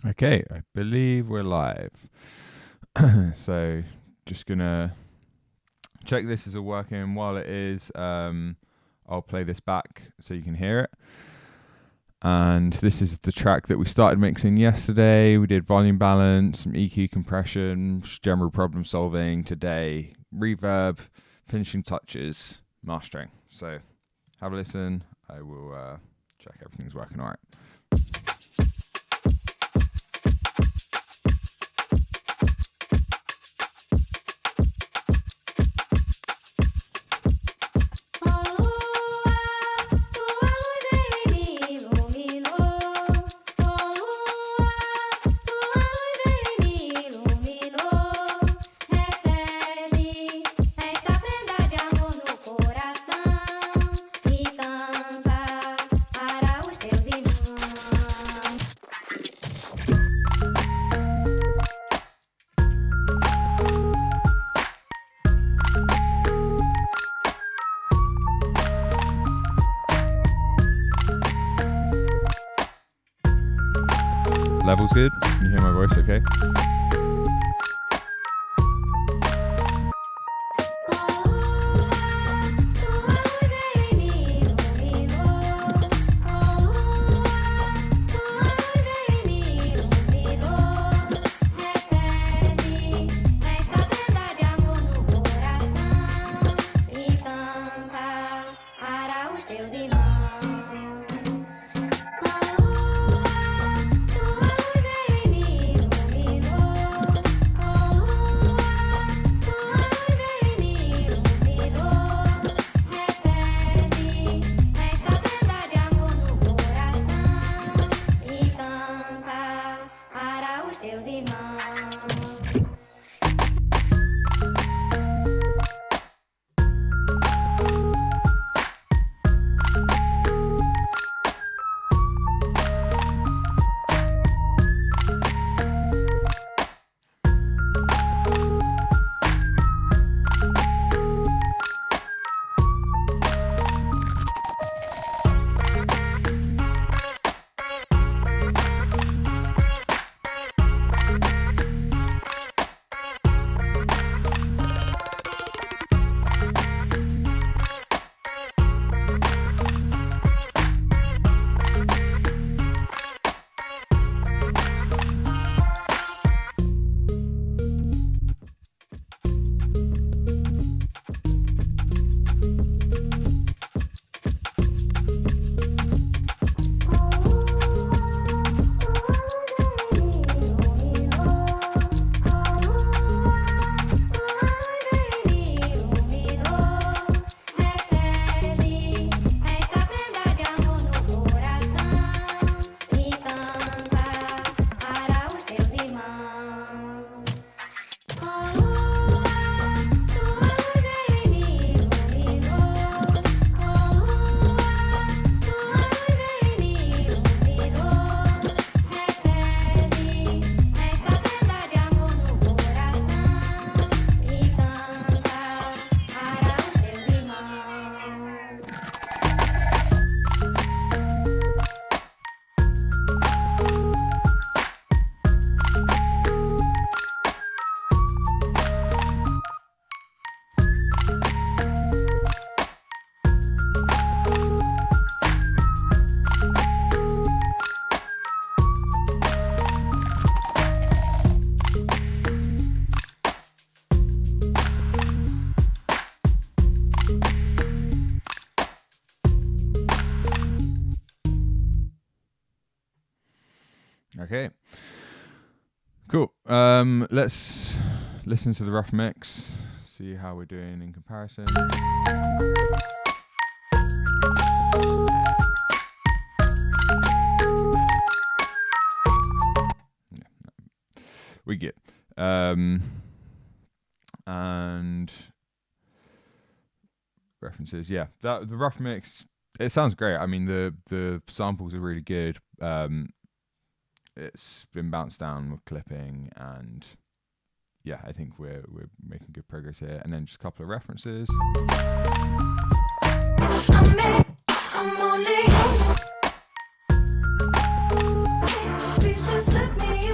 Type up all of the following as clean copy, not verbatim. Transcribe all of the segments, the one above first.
Okay, I believe we're live. So just gonna check this is all working. While it is, I'll play this back so you can hear it. And this is the track that we started mixing yesterday. We did volume balance, some EQ compression, general problem solving. Today, reverb, finishing touches, mastering. So have a listen. I will check everything's working all right. Level's good. Can you hear my voice okay? Okay, cool. Let's listen to the rough mix, see how we're doing in comparison. We get and references. Yeah, the rough mix. It sounds great. I mean, the samples are really good. It's been bounced down with clipping, and yeah, I think we're making good progress here. And then just a couple of references. I'm only please just let me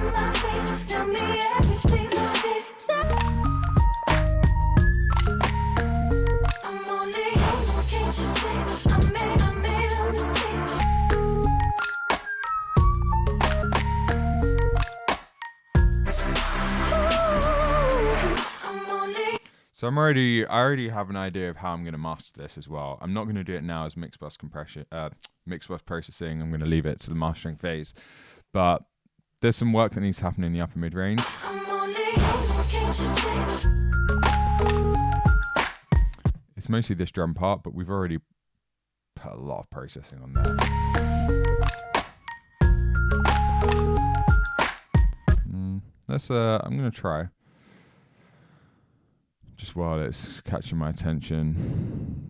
So I already have an idea of how I'm going to master this as well. I'm not going to do it now as mix bus compression, mix bus processing. I'm going to leave it to the mastering phase. But there's some work that needs to happen in the upper mid range. It's mostly this drum part, but we've already put a lot of processing on there. I'm going to try. Just while it's catching my attention.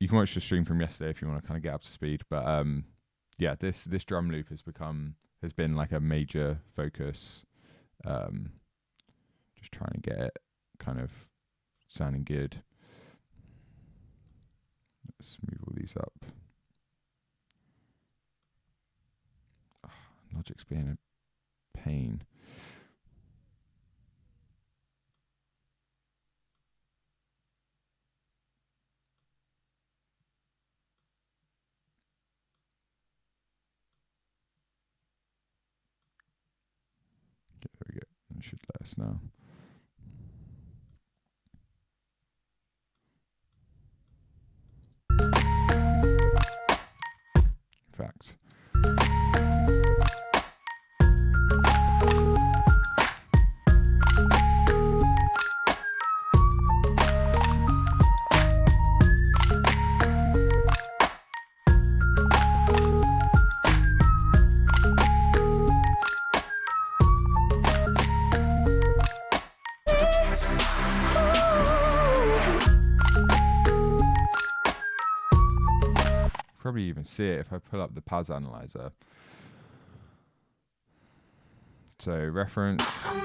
You can watch the stream from yesterday if you want to kind of get up to speed. But yeah, this drum loop has been like a major focus. Just trying to get it kind of sounding good. Let's move all these up. Oh, Logic's being a pain. Okay, there we go. It should let us know. Facts. Probably even see it if I pull up the Paz analyzer. So reference and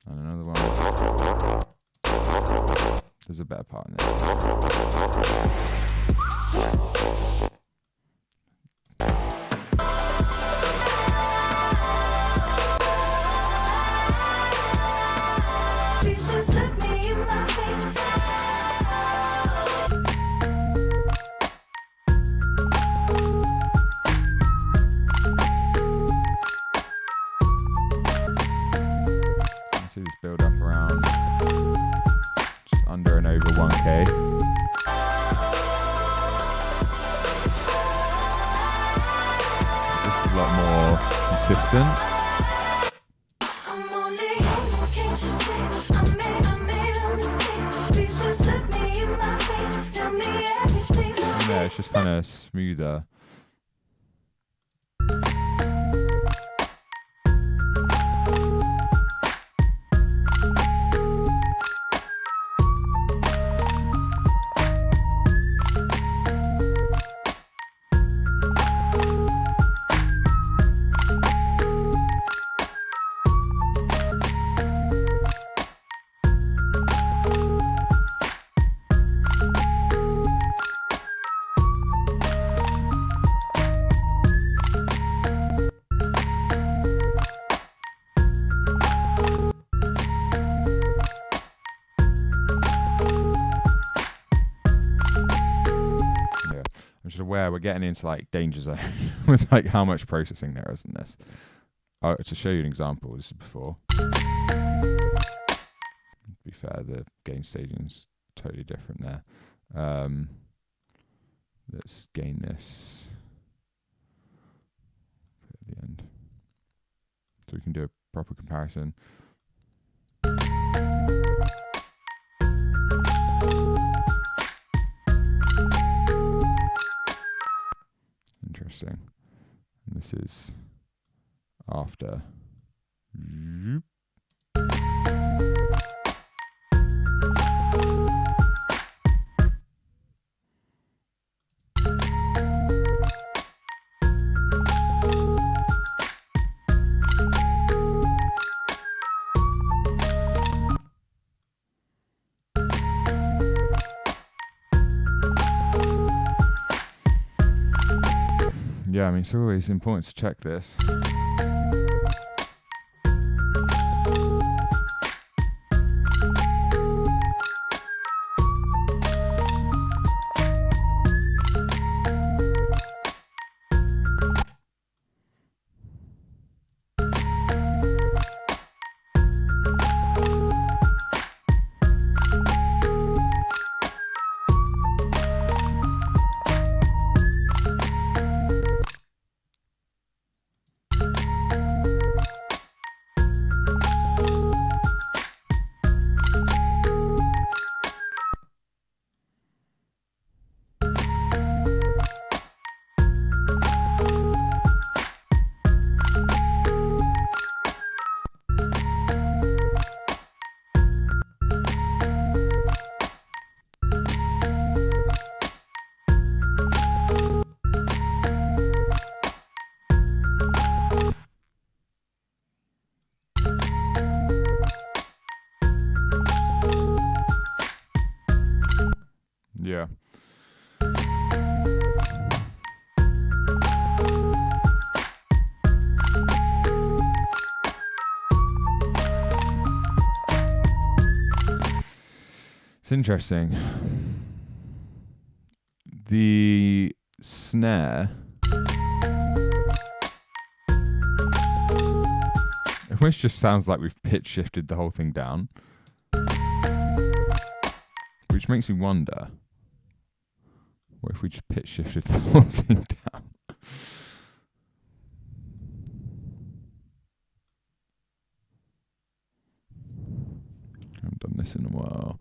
another one. There's a better part in there. See this build up around just under and over 1K. This is a lot more consistent. Yeah, it's just kind of smoother. Aware we're getting into like danger zone with like how much processing there is in this. To show you an example, this is before. To be fair, the gain staging is totally different there. Let's gain this at the end so we can do a proper comparison. Interesting. And this is after. Yeah, I mean, it's always important to check this. Yeah. It's interesting. The snare, which just sounds like we've pitch shifted the whole thing down, which makes me wonder, what if we just pitch shifted the whole thing down? I haven't done this in a while.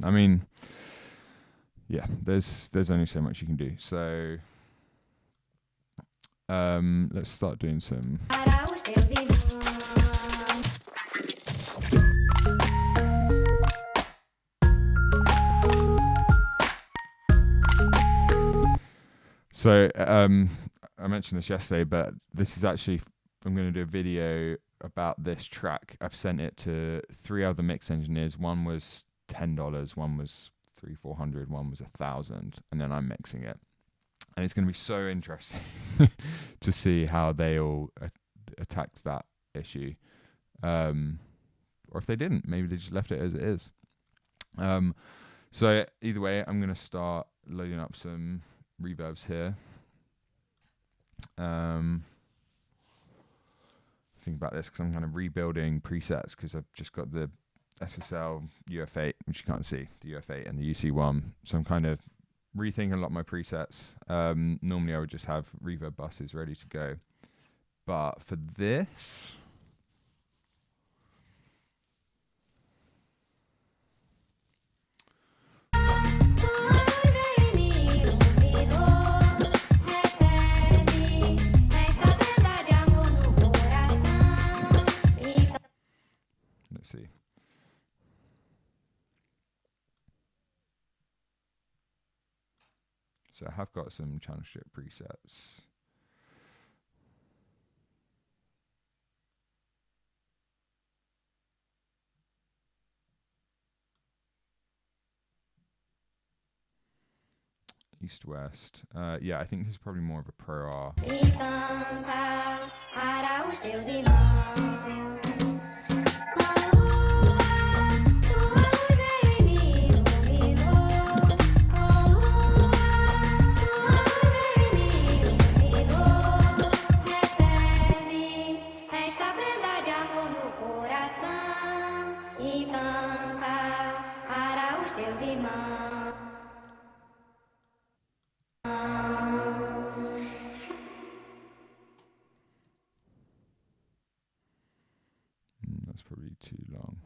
I mean, yeah, there's only so much you can do. So let's start doing some. So I mentioned this yesterday, but this is actually, I'm going to do a video about this track. I've sent it to 3 other mix engineers. One was $10, one was $300-400, one was $1,000, and then I'm mixing it. And it's going to be so interesting to see how they all attacked that issue. Or if they didn't, maybe they just left it as it is. So either way, I'm going to start loading up some reverbs here. Think about this because I'm kind of rebuilding presets because I've just got the SSL UF8, which you can't see, the UF8 and the UC1. So I'm kind of rethinking a lot of my presets. Normally I would just have reverb buses ready to go. But for this, let's see. So I have got some channel strip presets. East West. Yeah, I think this is probably more of a Pro R. That's probably too long.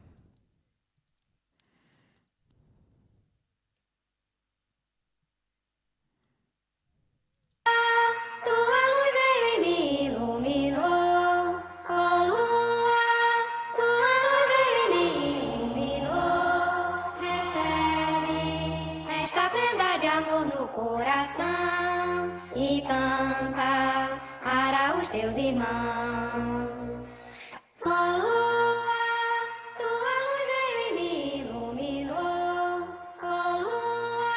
Coração e canta para os teus irmãos. Ó lua, tua luz veio e me iluminou. Ó lua,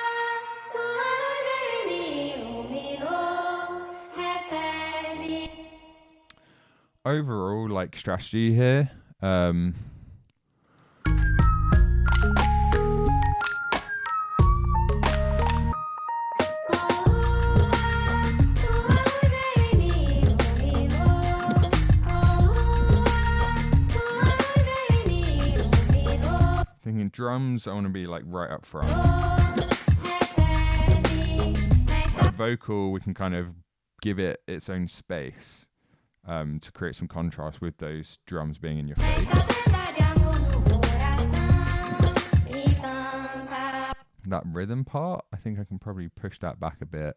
tua luz veio e me iluminou. Recebe. Overall, like strategy here. Thinking drums, I want to be like right up front. That vocal, we can kind of give it its own space to create some contrast with those drums being in your face. That rhythm part, I think I can probably push that back a bit.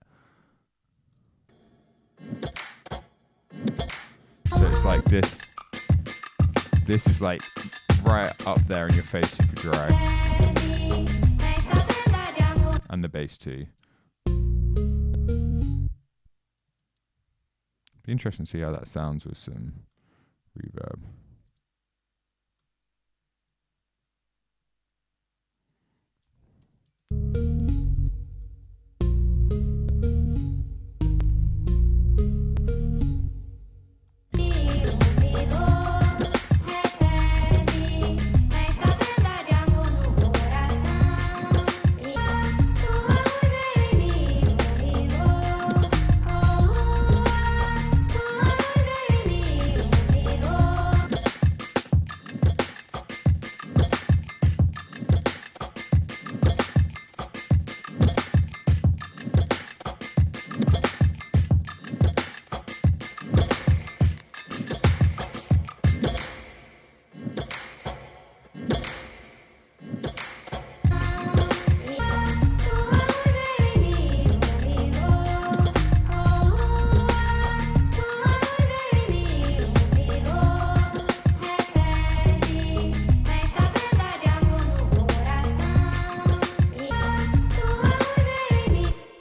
So it's like this. This is like right up there in your face, super dry. And the bass too. Be interesting to see how that sounds with some reverb.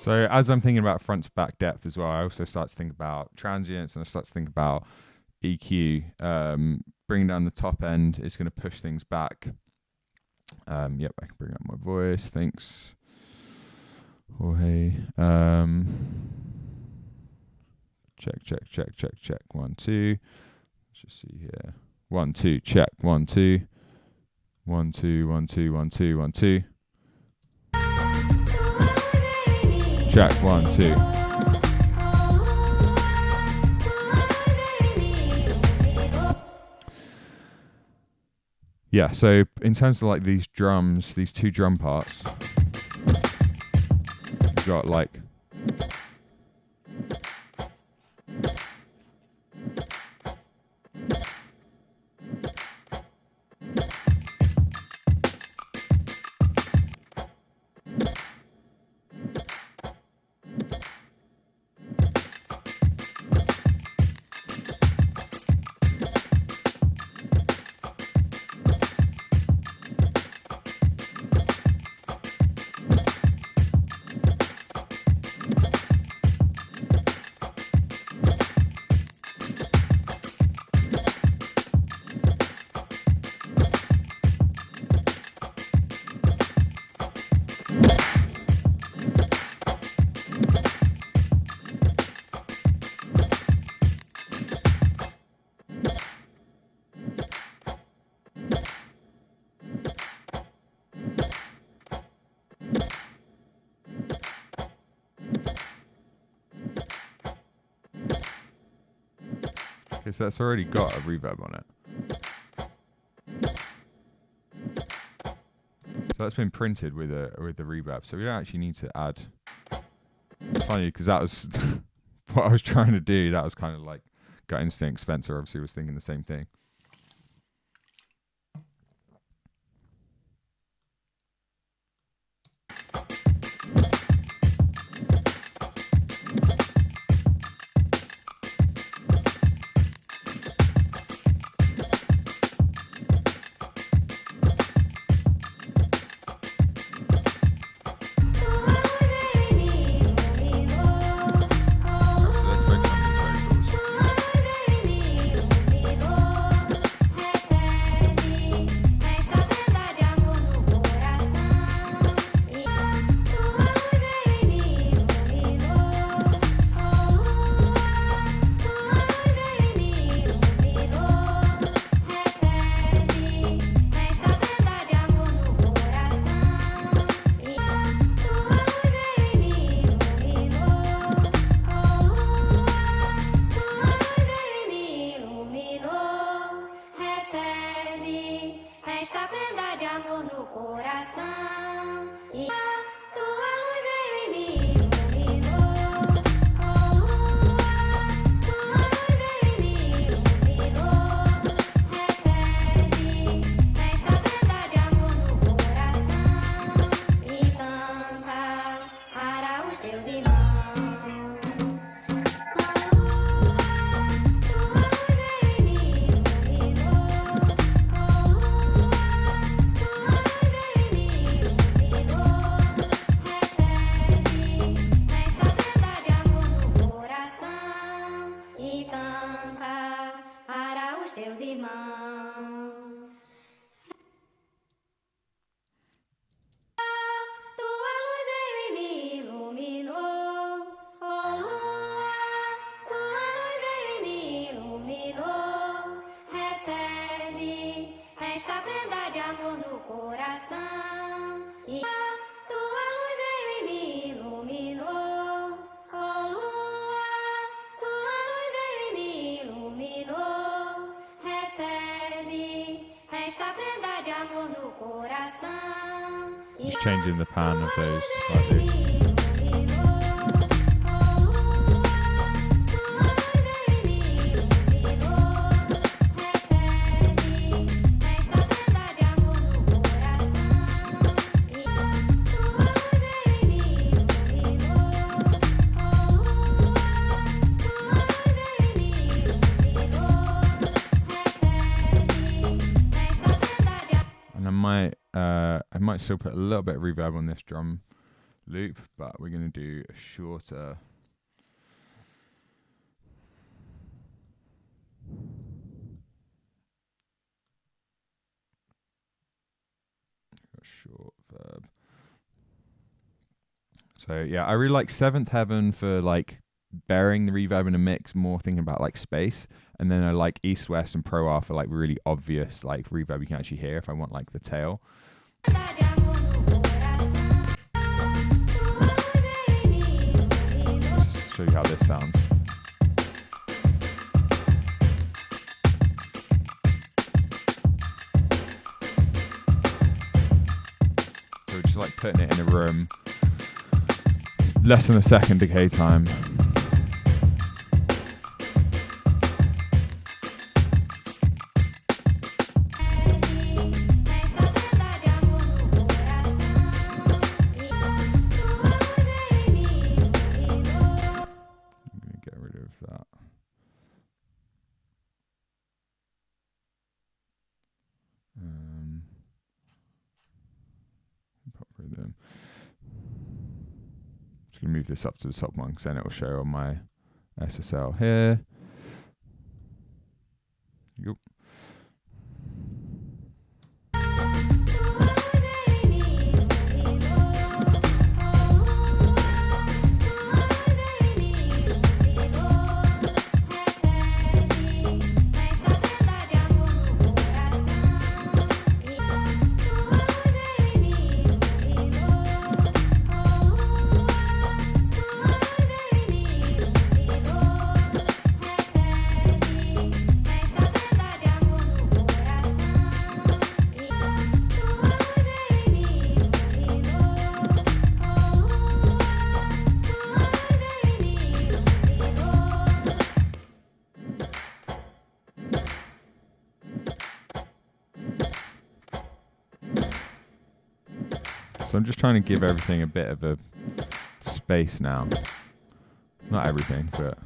So as I'm thinking about front to back depth as well, I also start to think about transients and I start to think about EQ. Bringing down the top end is going to push things back. Yep, I can bring up my voice. Thanks, Jorge. Check. 1, 2. Let's just see here. 1, 2. Check. 1, 2. 1, 2. 1, 2. 1, 2. 1, 2. Check. 1, 2. Yeah, so in terms of like these drums, these two drum parts, you've got like because that's already got a reverb on it. So that's been printed with the reverb. So we don't actually need to add. It's funny because that was what I was trying to do. That was kind of like gut instinct. Spencer obviously was thinking the same thing. esta prenda de amor no coração. E a tua luz ele me iluminou. Oh lua, tua luz ele me iluminou. Recebe esta prenda de amor no coração e canta para os teus irmãos. Just changing the pan of those slightly. I might still put a little bit of reverb on this drum loop, but we're going to do a shorter. Short verb. So yeah, I really like Seventh Heaven for like burying the reverb in a mix, more thinking about like space. And then I like East West and Pro R for like really obvious like reverb you can actually hear if I want like the tail. Just show you how this sounds. So we're just like putting it in a room, less than a second decay time. Just gonna move this up to the top one because then it will show on my SSL here. Yep. So I'm just trying to give everything a bit of a space now. Not everything, but...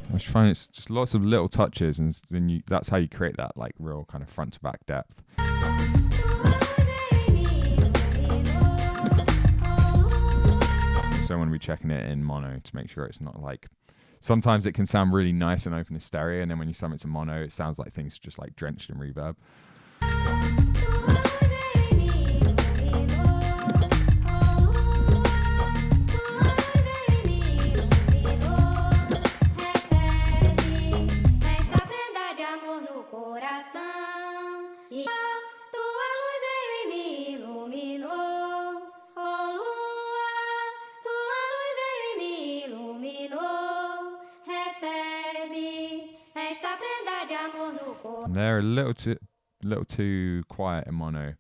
I was trying, it's just lots of little touches, and then that's how you create that like real kind of front to back depth. So I want to be checking it in mono to make sure it's not like, sometimes it can sound really nice and open in stereo, and then when you sum it to mono, it sounds like things just like drenched in reverb. Tua luz ele me And they're a little too quiet in mono.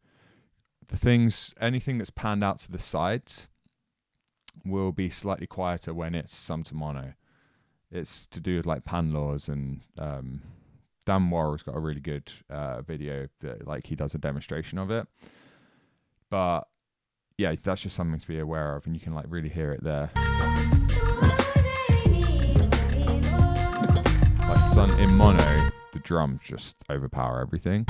Anything that's panned out to the sides will be slightly quieter when it's summed to mono. It's to do with like pan laws, and Dan Worrell's got a really good video that like he does a demonstration of it. But yeah, that's just something to be aware of, and you can like really hear it there. Like in mono, the drums just overpower everything.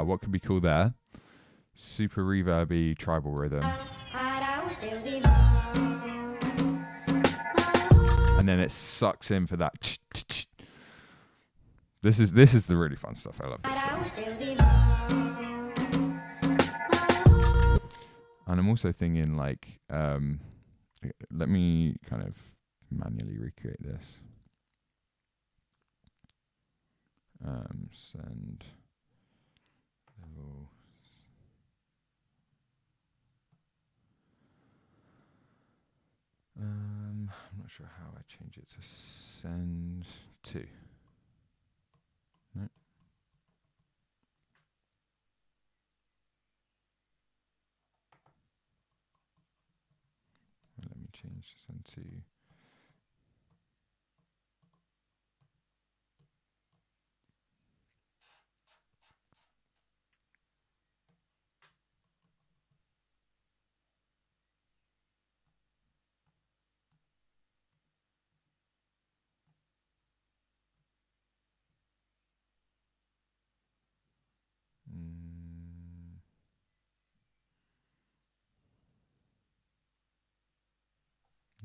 What could be cool there? Super reverby tribal rhythm. And then it sucks in for that. This is the really fun stuff. I love this thing. And I'm also thinking like, let me kind of manually recreate this. Send level. I'm not sure how I change it to send to. No. Let me change to send to.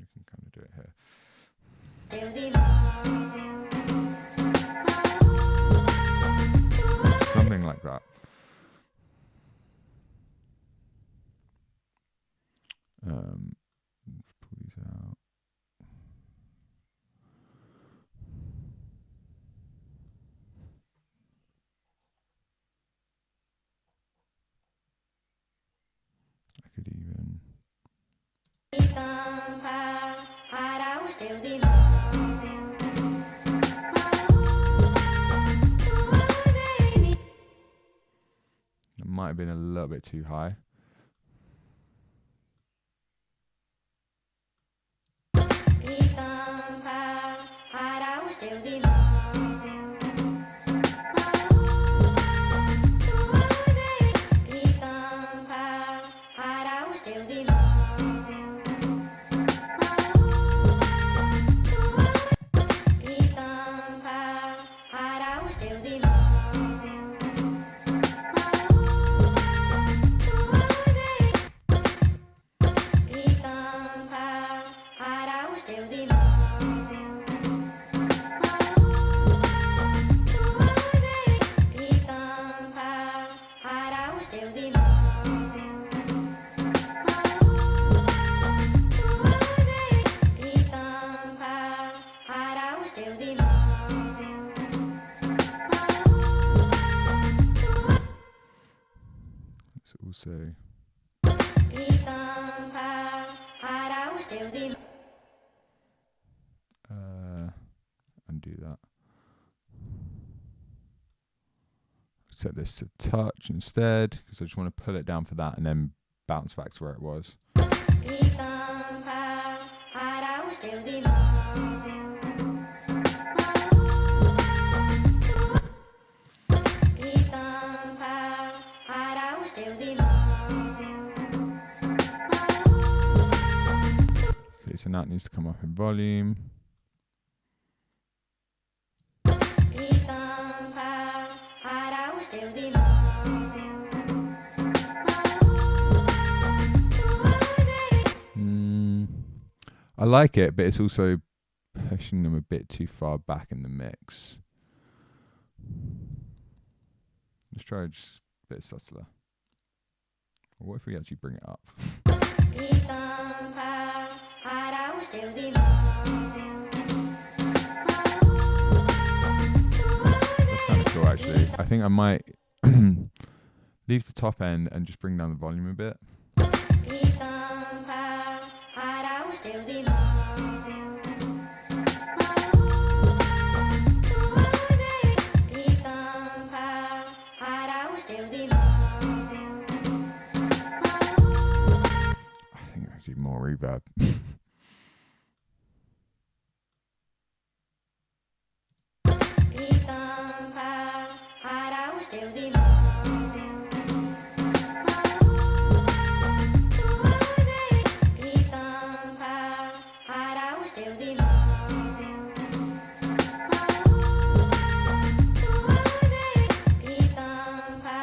You can kind of do it here. Something like that. Let's pull these out. I could even. It might have been a little bit too high. Also undo that. Set this to touch instead, because I just want to pull it down for that and then bounce back to where it was. Okay, so now it needs to come up in volume. I like it, but it's also pushing them a bit too far back in the mix. Let's try just a bit subtler. Or what if we actually bring it up? E canta para os teus irmãos. That's kind of cool, actually. I think I might leave the top end and just bring down the volume a bit. E canta para os teus irmãos. E canta para os teus irmãos. I think I do more reverb. E canta para os teus irmãos. E canta para os teus irmãos. E canta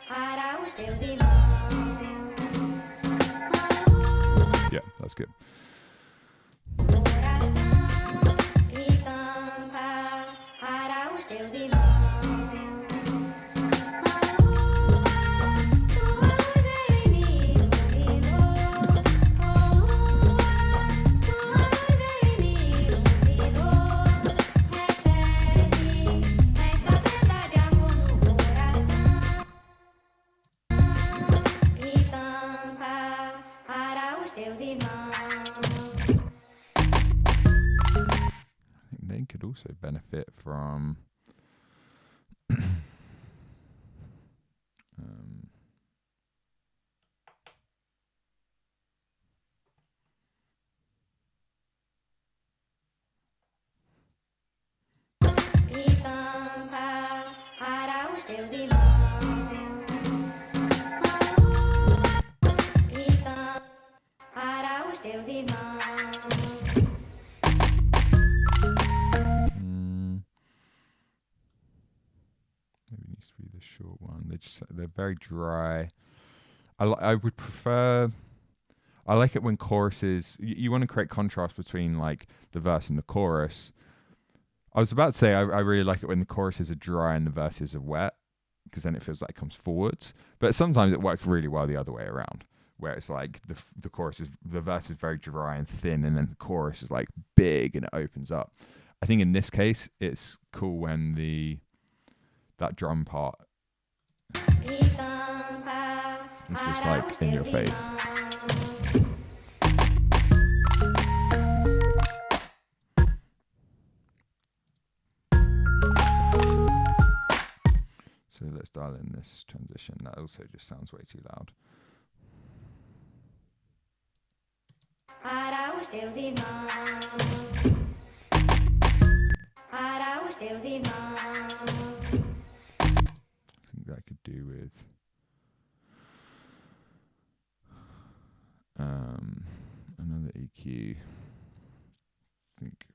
para os teus irmãos. Yeah, that's good. Coração e canta para os teus irmãos. Ele me iluminou, oh lua, tua luz ele me iluminou. Recebe esta prenda de amor no coração e canta para os teus irmãos. I think they could also benefit from E canta para os teus irmãos. E canta para os teus irmãos. maybe it needs to be the short one. They're very dry. I would prefer. I like it when choruses. You want to create contrast between like the verse and the chorus. I was about to say I really like it when the choruses are dry and the verses are wet, because then it feels like it comes forwards. But sometimes it works really well the other way around, where it's like the verse is very dry and thin, and then the chorus is like big and it opens up. I think in this case it's cool when that drum part E canta is just para like os in your teus face. irmãos. So let's dial in this transition. That also just sounds way too loud. Para os teus irmãos. Para os teus irmãos. I think that could do with another EQ. I think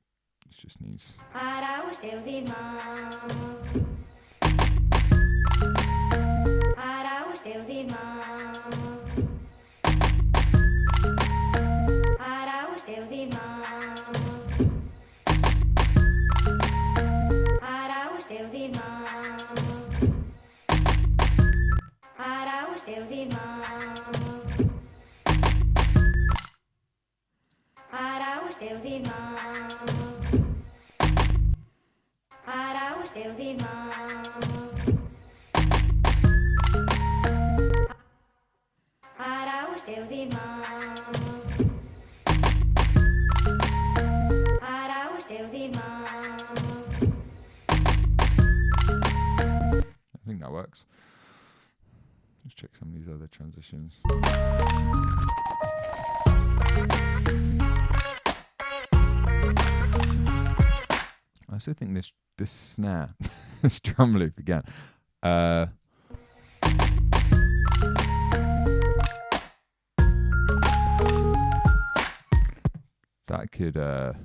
this just needs. Para os teus irmãos. Para os teus irmãos. Para os teus irmãos. Para os teus irmãos. Para os teus irmãos. Para os teus irmãos. Para os teus irmãos. Para os teus irmãos. Para os teus irmãos. I think that works. Let's check some of these other transitions. I also think this snare, this drum loop again. That could a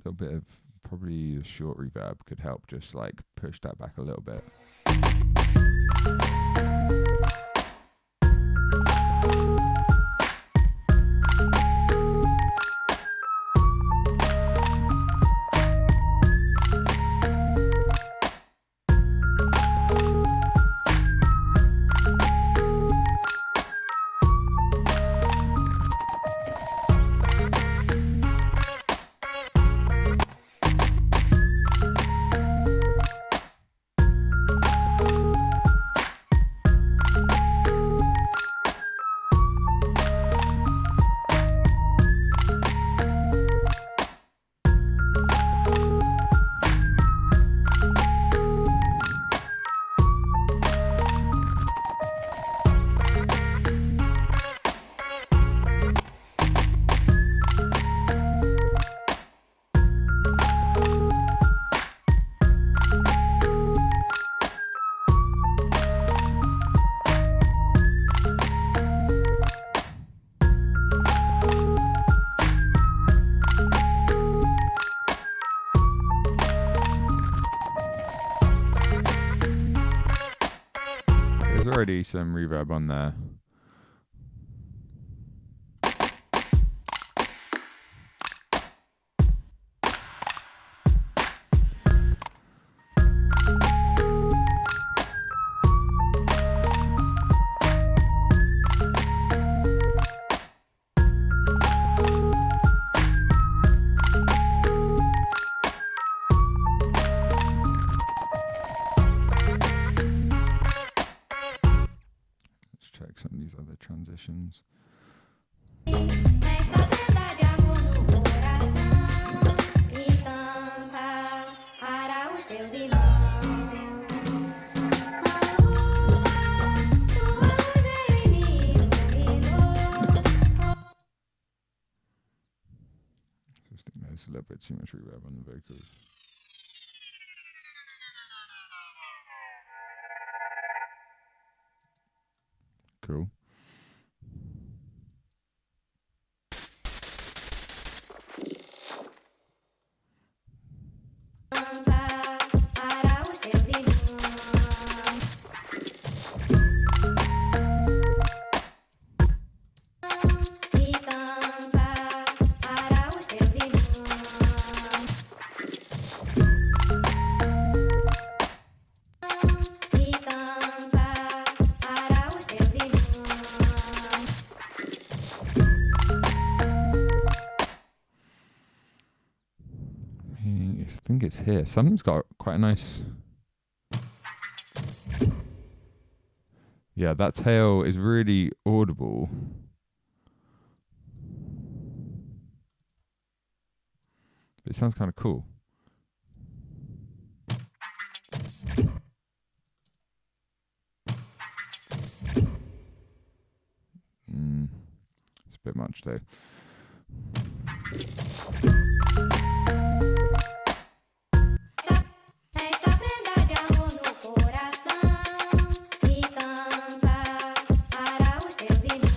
little bit of probably a short reverb could help just like push that back a little bit. already some reverb on there. Check some of these other transitions. Nesta prenda de amor no coração e canta para os teus irmãos. A lua, tua luz em mim iluminou. Just think there's a little bit too much reverb on the vocals. Cool. Canta para os teus irmãos. E canta para os teus irmãos. E canta para os teus irmãos. I think it's here. Something's got quite a nice. Yeah, that tail is really audible. But it sounds kind of cool. It's a bit much though. Esta prenda de amor no coração e canta para os teus irmãos.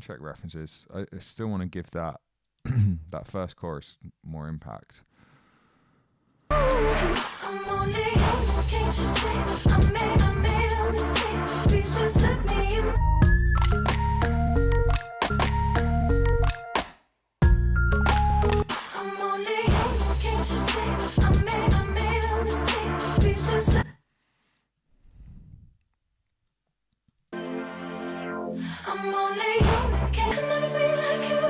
Check references. I still want to give that that first chorus more impact. I'm only human, can't you see? I made a mistake. Please just let me in. I'm only human, can't you see? I made a mistake. Please just let. I'm only human, can't never be like you.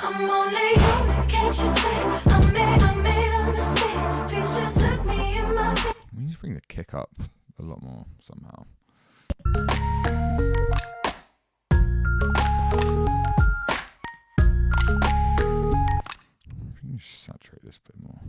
I'm only human, can't you see? I made a mistake. Please just look me in my face. We need to bring the kick up a lot more somehow. We can just saturate this a bit more.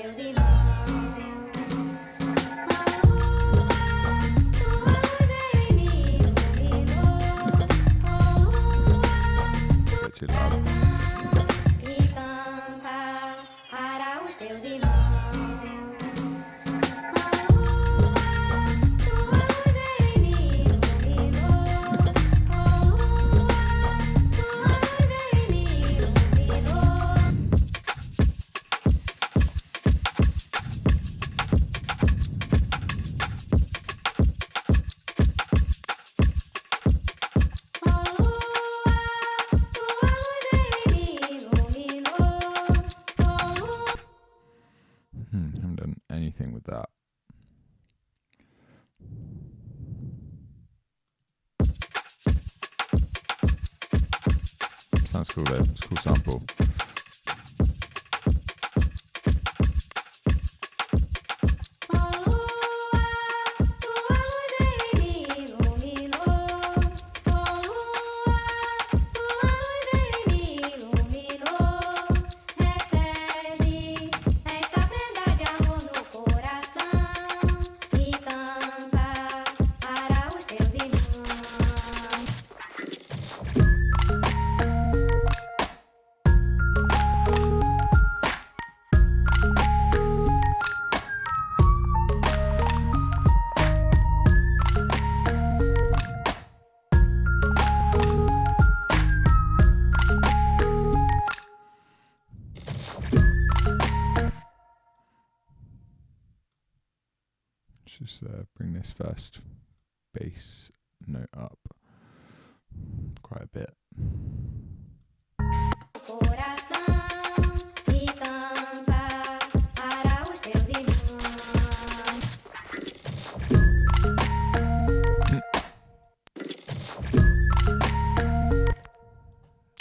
teus irmãos. A lua, tua luz veio e me iluminou. Oh lua, Bit too loud. e canta para os teus irmãos. A lua, tua luz veio e me iluminou. Oh lua, tua luz veio e me iluminou. Oh lua, tua luz veio e me iluminou. Oh lua. Haven't done anything with that. Sounds cool though. It's a cool sample. Oh lua, tua luz veio e me iluminou. Oh lua, tua luz veio e me iluminou. Recebe esta prenda de amor no coração e canta para os teus irmãos. Let's just bring this first bass note up quite a bit. Coração e canta para os teus irmãos.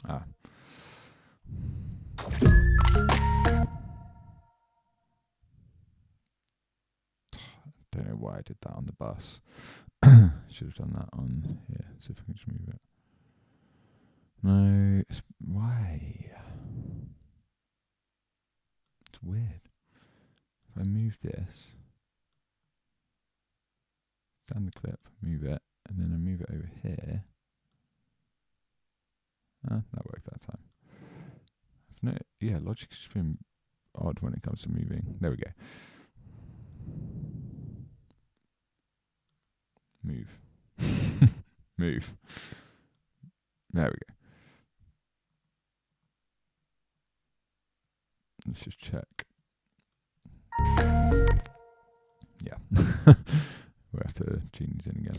Ah. Don't know why I did that on the bus. Should have done that on here. See if I can just move it. No, why? It's weird. If I move this, stand the clip, move it, and then I move it over here. That worked that time. No, yeah, Logic's just been odd when it comes to moving. There we go. Move. Move. There we go. Let's just check. Yeah. We'll have to tune these in again.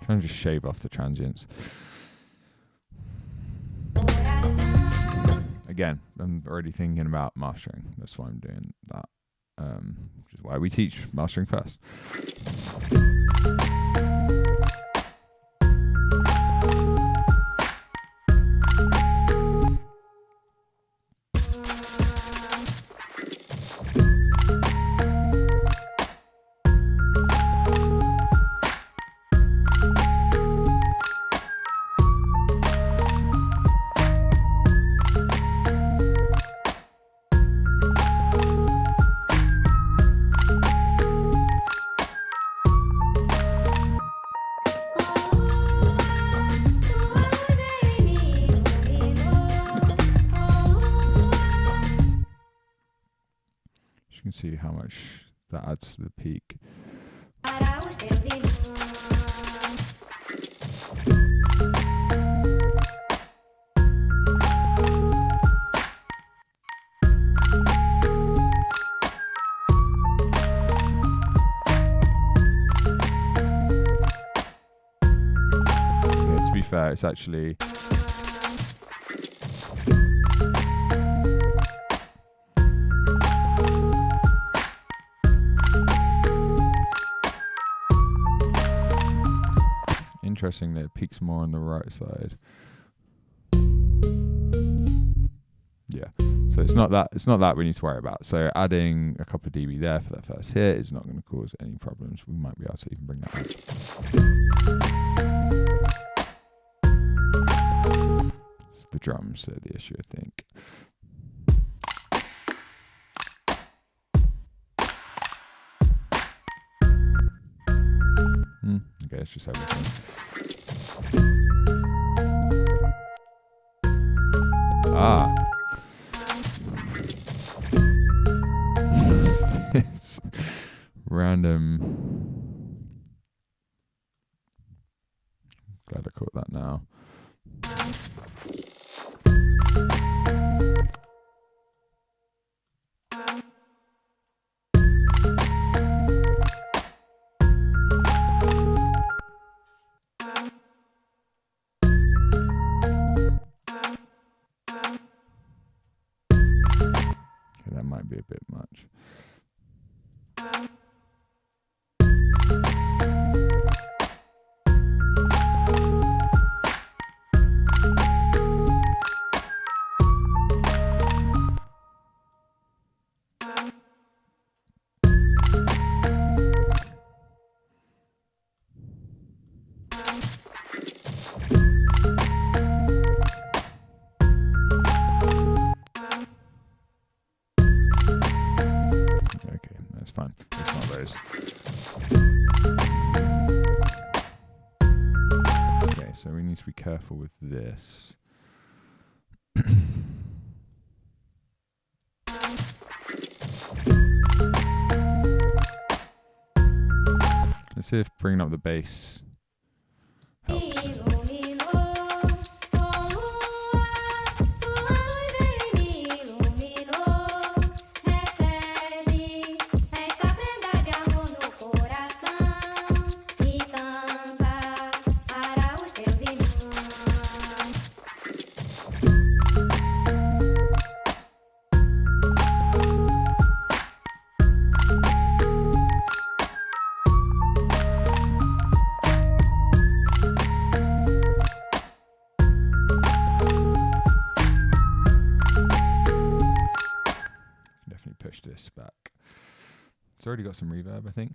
Trying to just shave off the transients. Again, I'm already thinking about mastering. That's why I'm doing that. Which is why we teach mastering first. You can see how much that adds to the peak. Para os teus irmãos. Yeah, to be fair, it's actually interesting that it peaks more on the right side. Yeah, so it's not that we need to worry about. So adding a couple of dB there for that first hit is not going to cause any problems. We might be able to even bring that up. It's the drums that are the issue, I think. Okay, let's just have everything. Ah. This random. Glad I caught that now. Okay, that might be a bit much. Okay, that's fine. It's not those. Okay, so we need to be careful with this. Let's see if bringing up the bass helps. Iluminou, oh lua, tua luz veio e me iluminou. Recebe esta prenda de amor no coração e canta para os teus irmãos. Definitely push this back. It's already got some reverb, I think.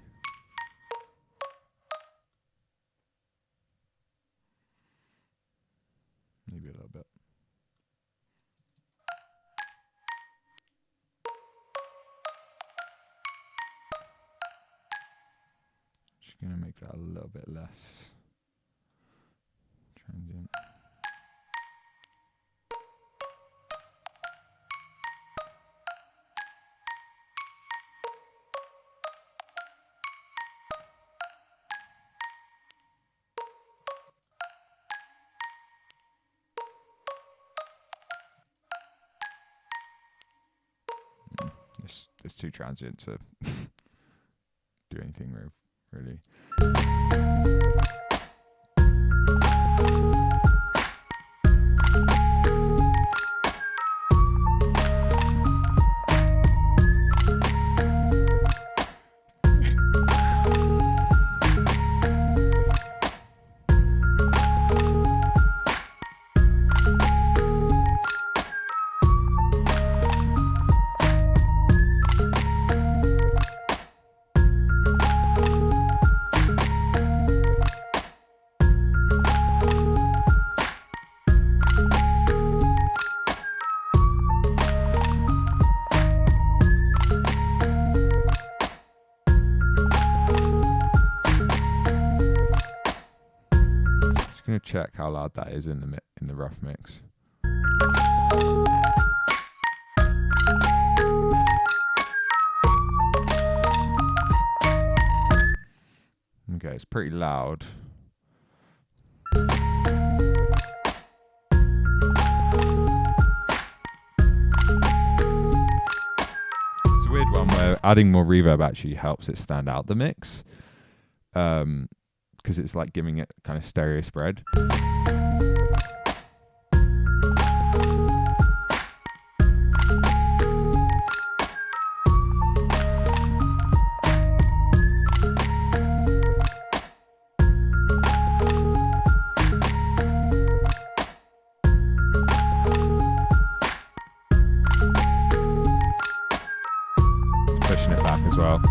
Maybe a little bit. Just gonna make that a little bit less transient. It's too transient to do anything really. Gonna check how loud that is in the rough mix. Okay, it's pretty loud. It's a weird one where adding more reverb actually helps it stand out the mix. Because it's like giving it kind of stereo spread. as well.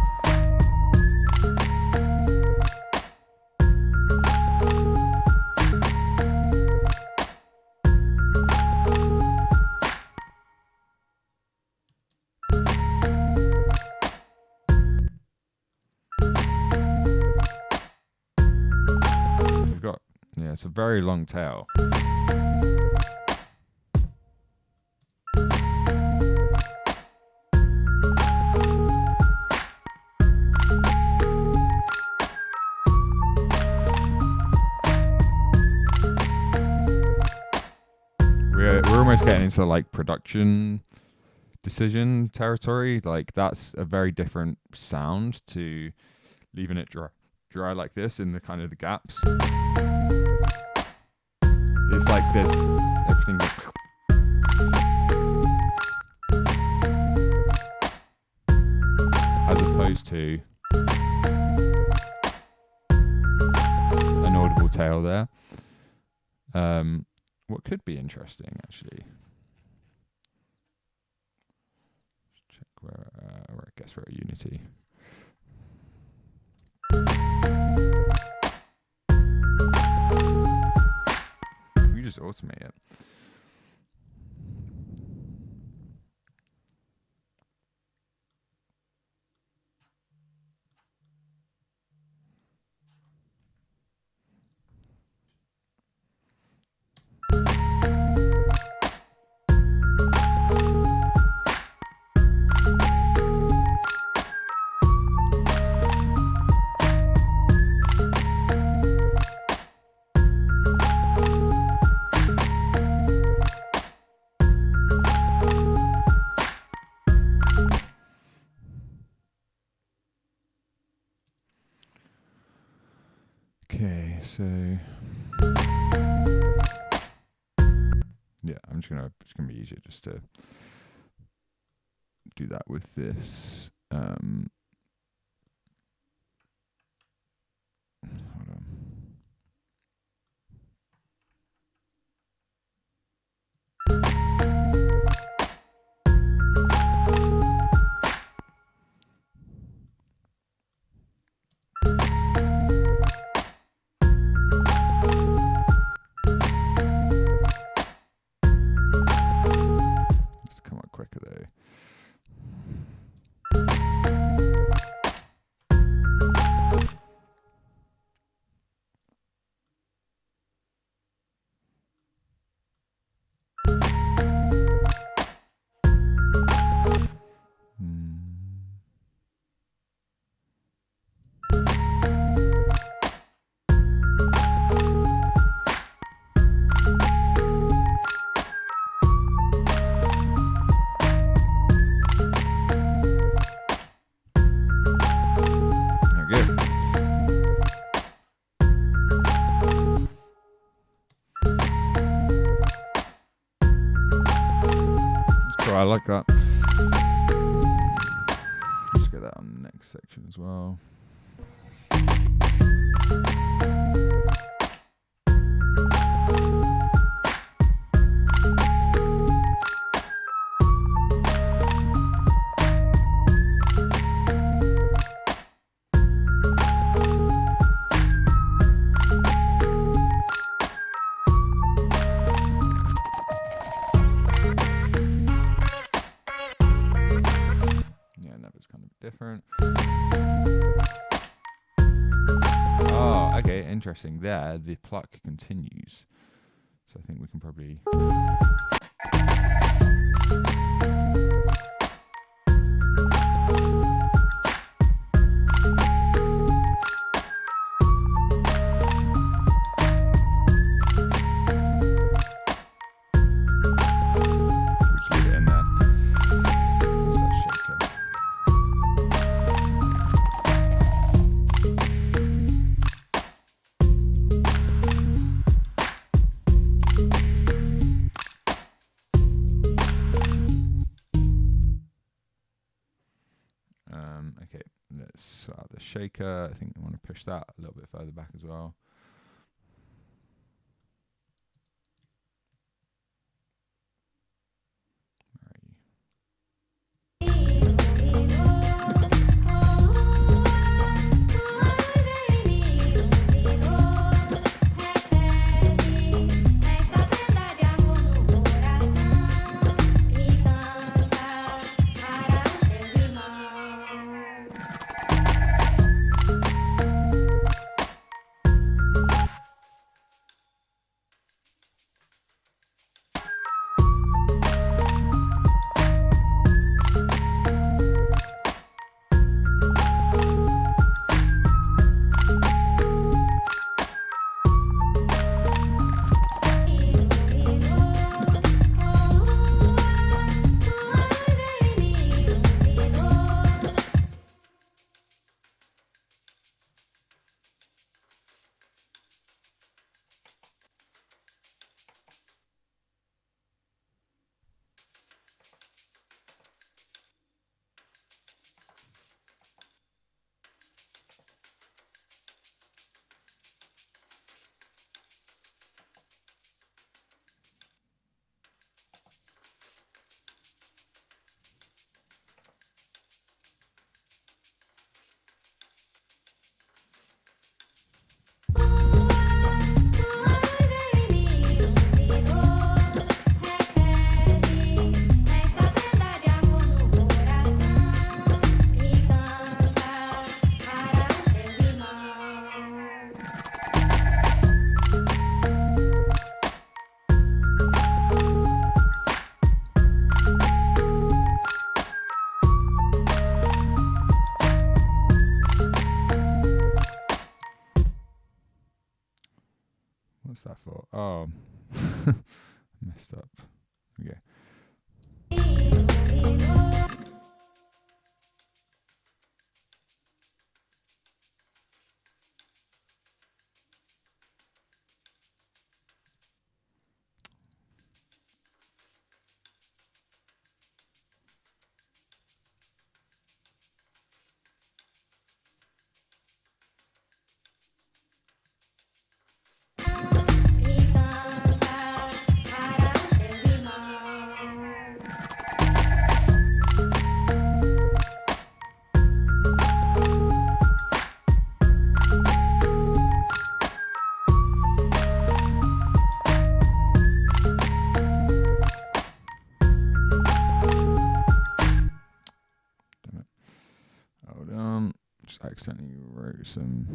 We've got, yeah, it's a very long tail. We're almost getting into like production decision territory. Like that's a very different sound to leaving it dry like this in the kind of the gaps. It's like this, everything. As opposed to an audible tail there. What could be interesting actually. Check where I guess we're at Unity. We just automate it. Okay, so yeah, it's gonna be easier just to do that with this. Hold on. Just come out quicker though. I like that. Let's get that on the next section as well. Different. Oh, okay, interesting. There, the pluck continues. So I think we can probably. Okay, let's sort out the shaker. I think we want to push that a little bit further back as well. Messed up. Okay. Damn it. Hold on. Just accidentally wrote some.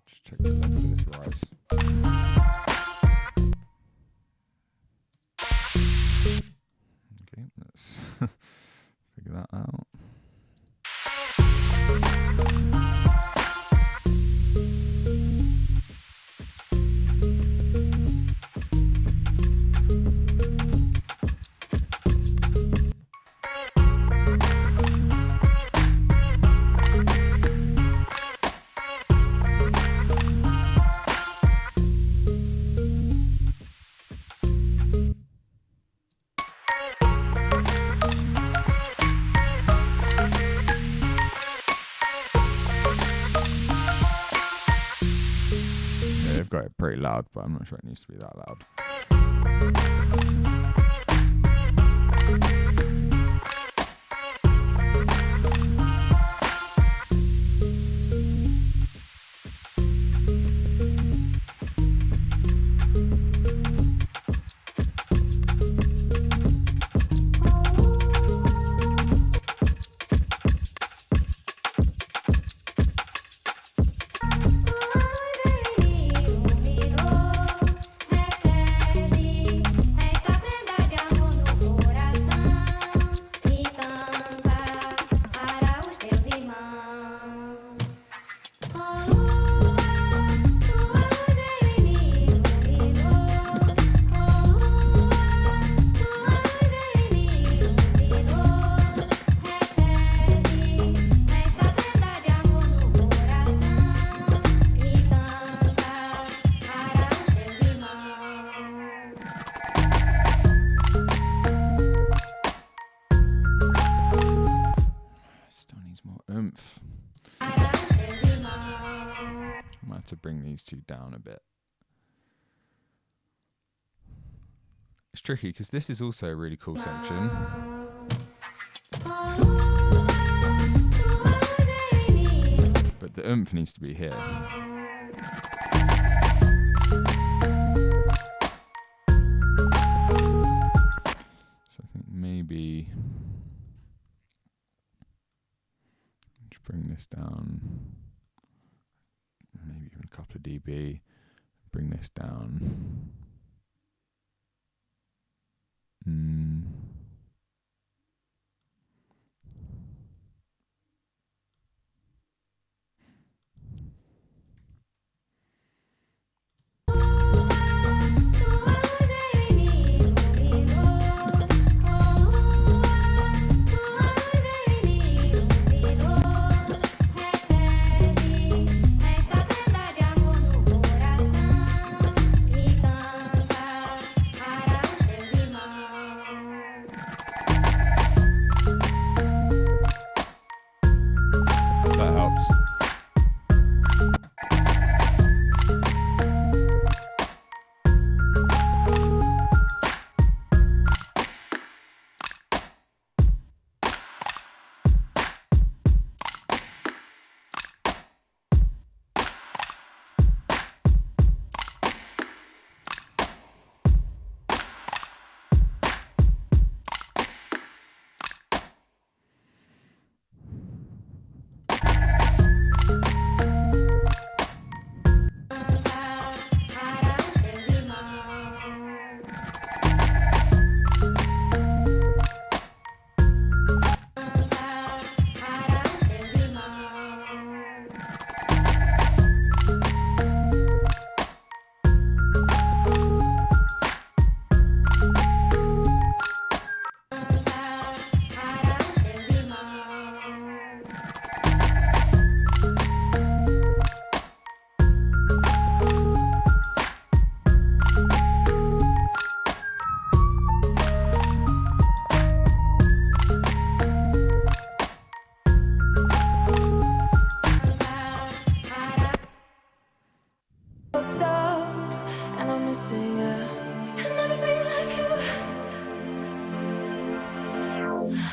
Just check the level of this rise. Okay, let's figure that out. Yeah, they've got it pretty loud, but I'm not sure it needs to be that loud. Still needs more oomph. I might have to bring these two down a bit. It's tricky because this is also a really cool section. But the oomph needs to be here. So I think maybe just bring this down, maybe even a couple of dB, bring this down.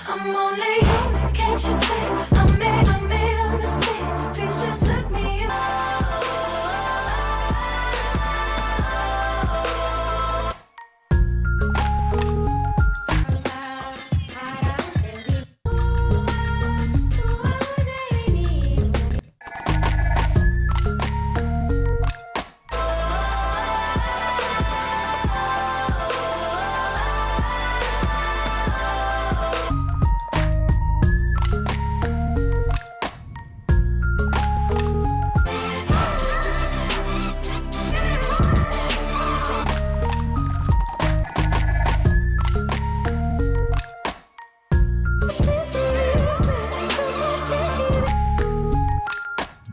I'm only human, can't you see? I made a mistake. Please just look me in.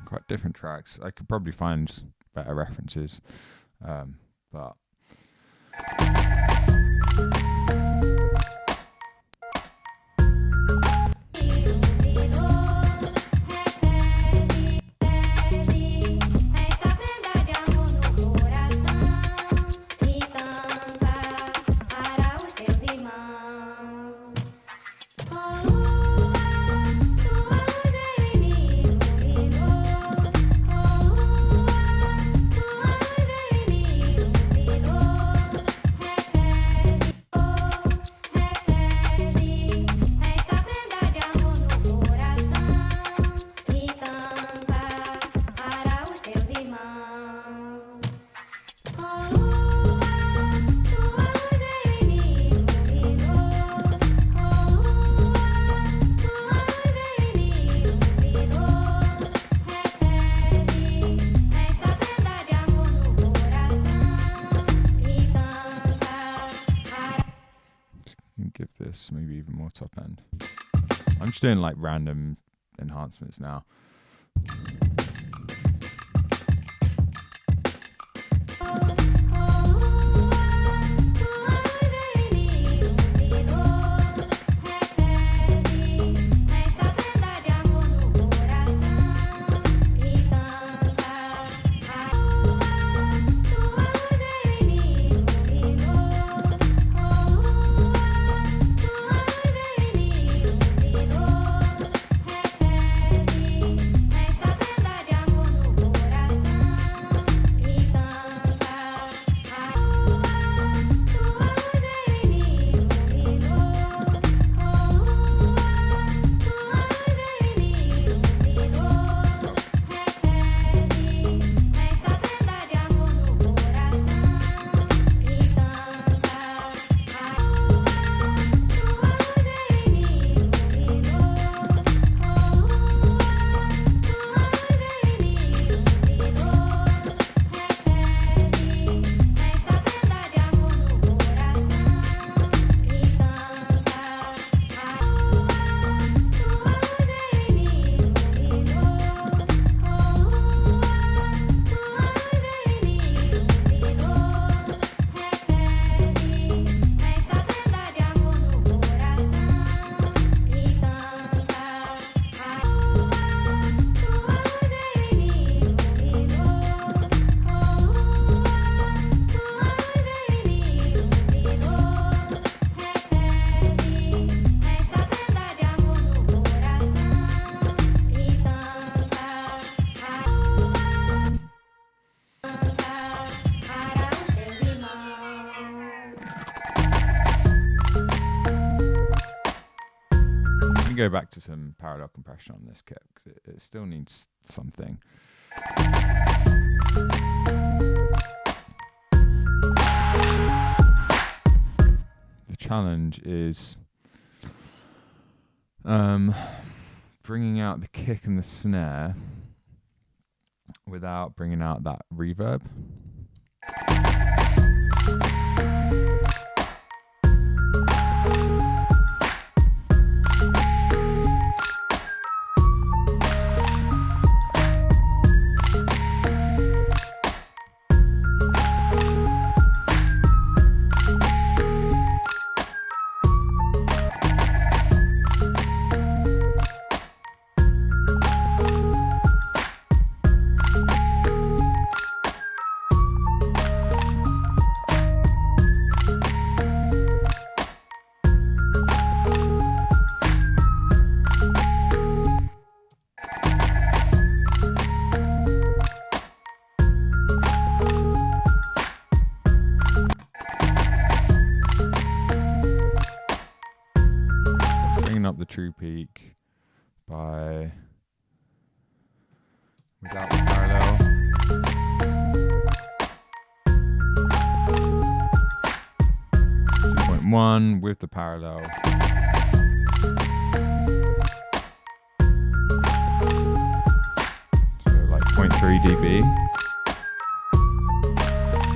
Quite different tracks. I could probably find better references, but esta prenda de amor no coração e canta para os teus irmãos. Oh lua, tua luz ele me iluminou. Oh lua, tua luz ele me iluminou. Recebe, recebe esta prenda de amor no coração e canta para os teus irmãos. Oh lua, tua luz ele me iluminou. Oh lua, tua luz ele me iluminou. Recebe esta prenda de amor no coração e canta para can give this maybe even more top end. I'm just doing like random enhancements now. Go back to some parallel compression on this kit because it still needs something. The challenge is bringing out the kick and the snare without bringing out that reverb. up the true peak by without the parallel. 2.1 with the parallel. So like 0.3 dB.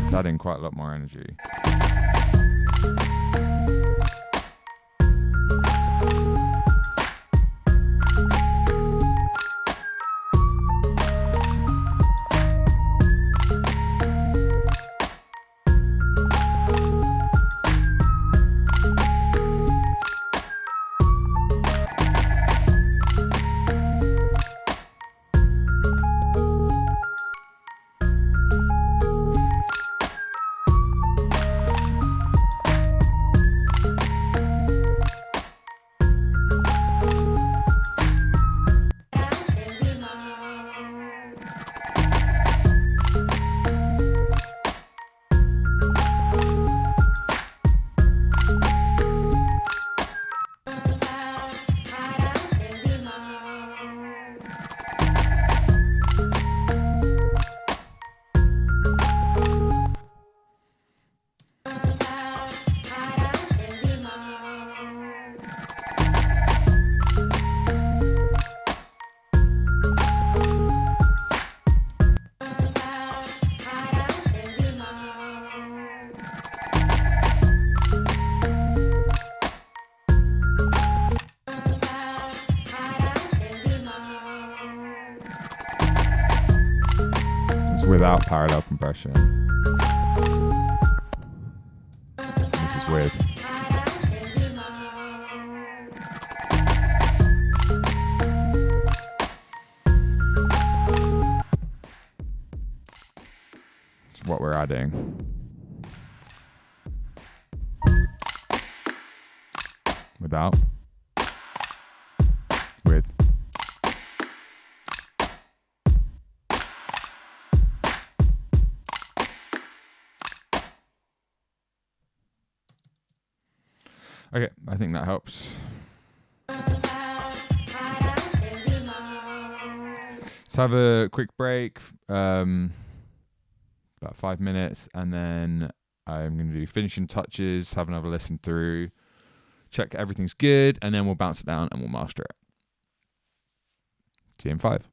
It's adding quite a lot more energy. Without parallel compression. This is weird. It's what we're adding. Without. With. Okay, I think that helps. Let's have a quick break, about 5 minutes, and then I'm going to do finishing touches, have another listen through, check everything's good, and then we'll bounce it down and we'll master it. See you in 5.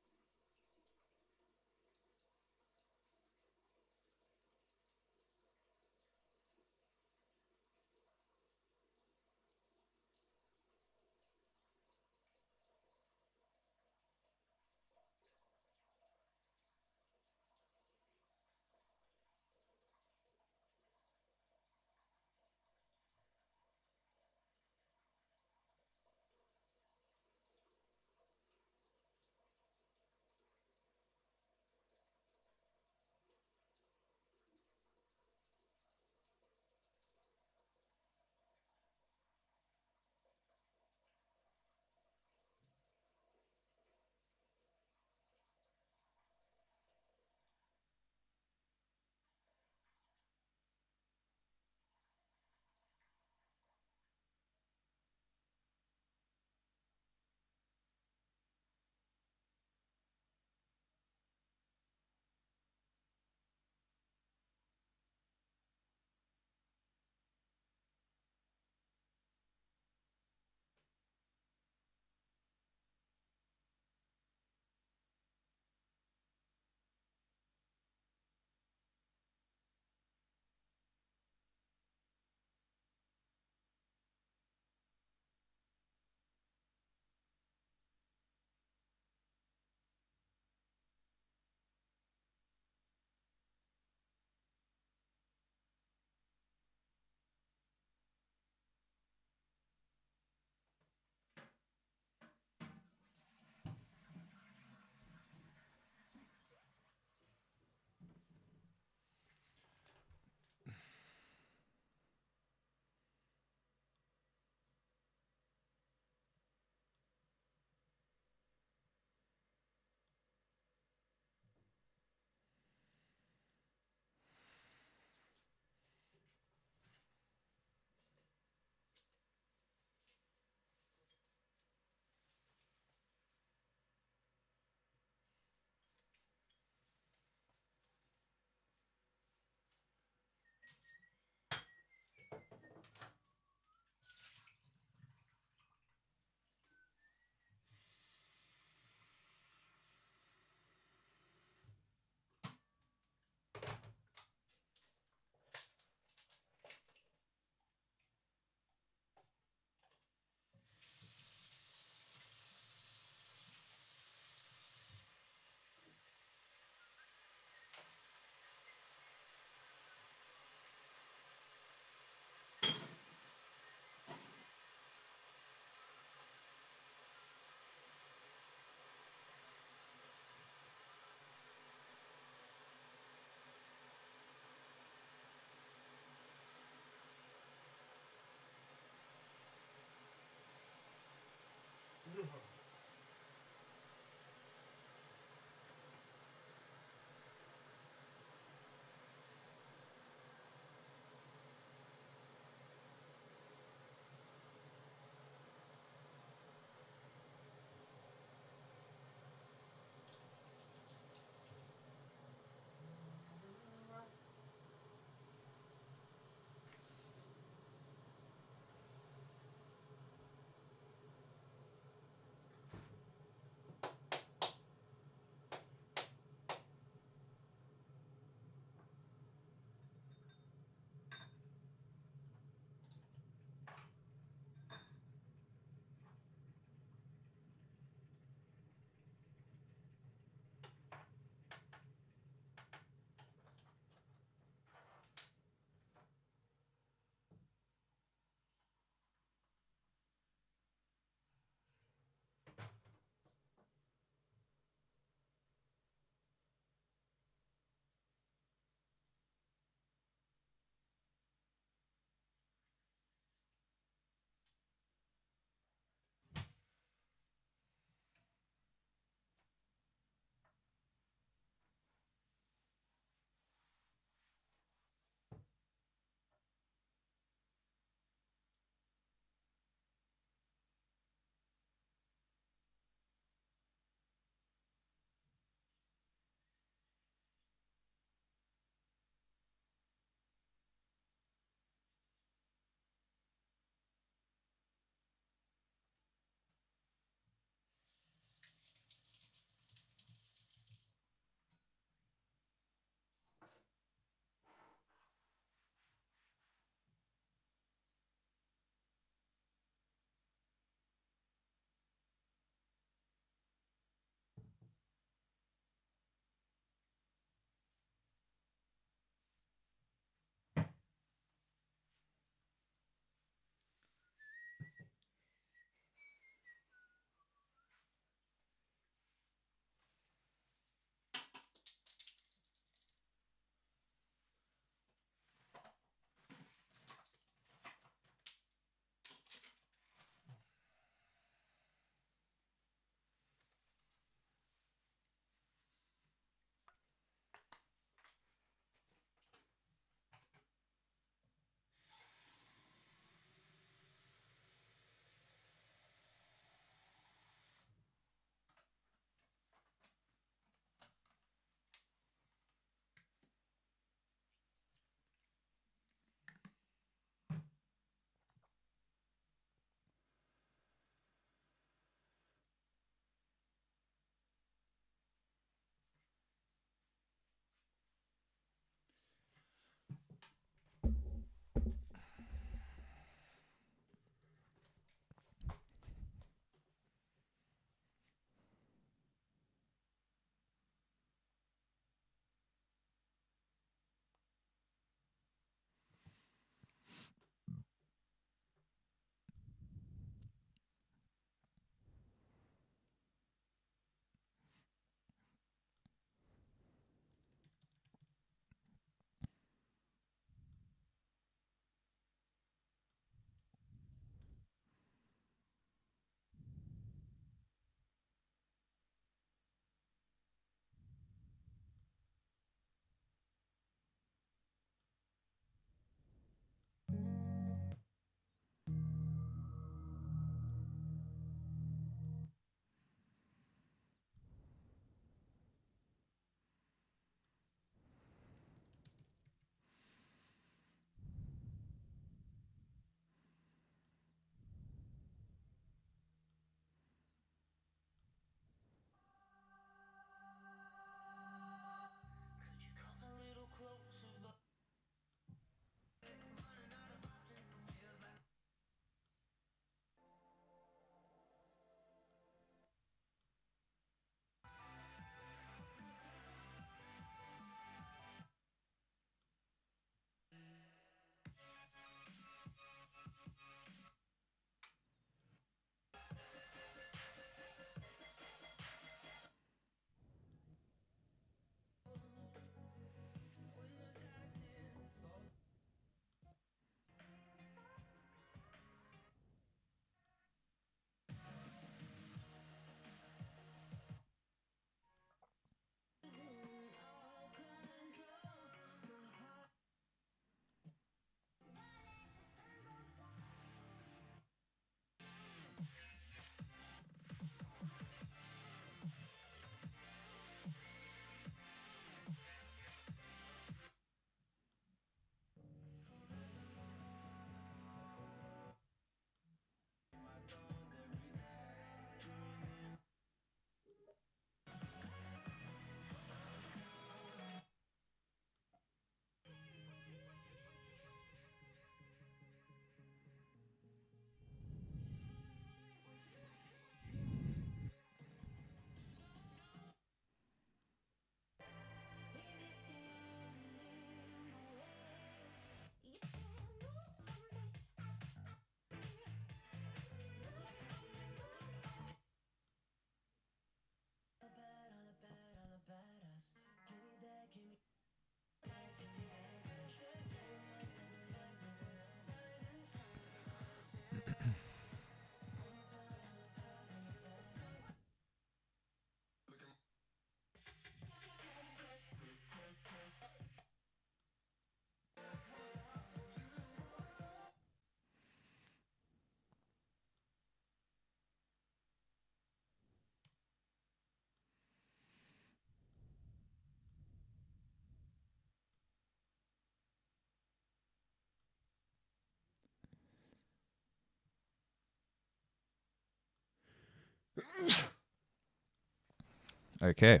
Okay.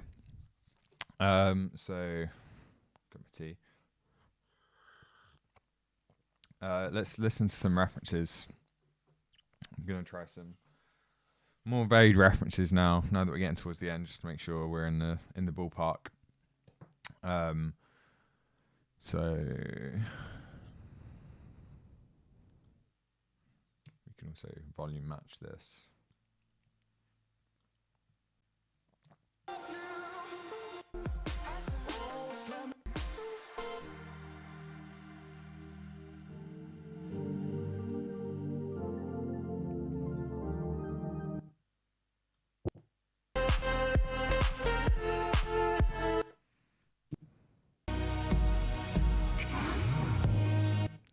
So got my tea. Let's listen to some references. I'm gonna try some more varied references now. Now that we're getting towards the end, just to make sure we're in the ballpark. So we can also volume match this.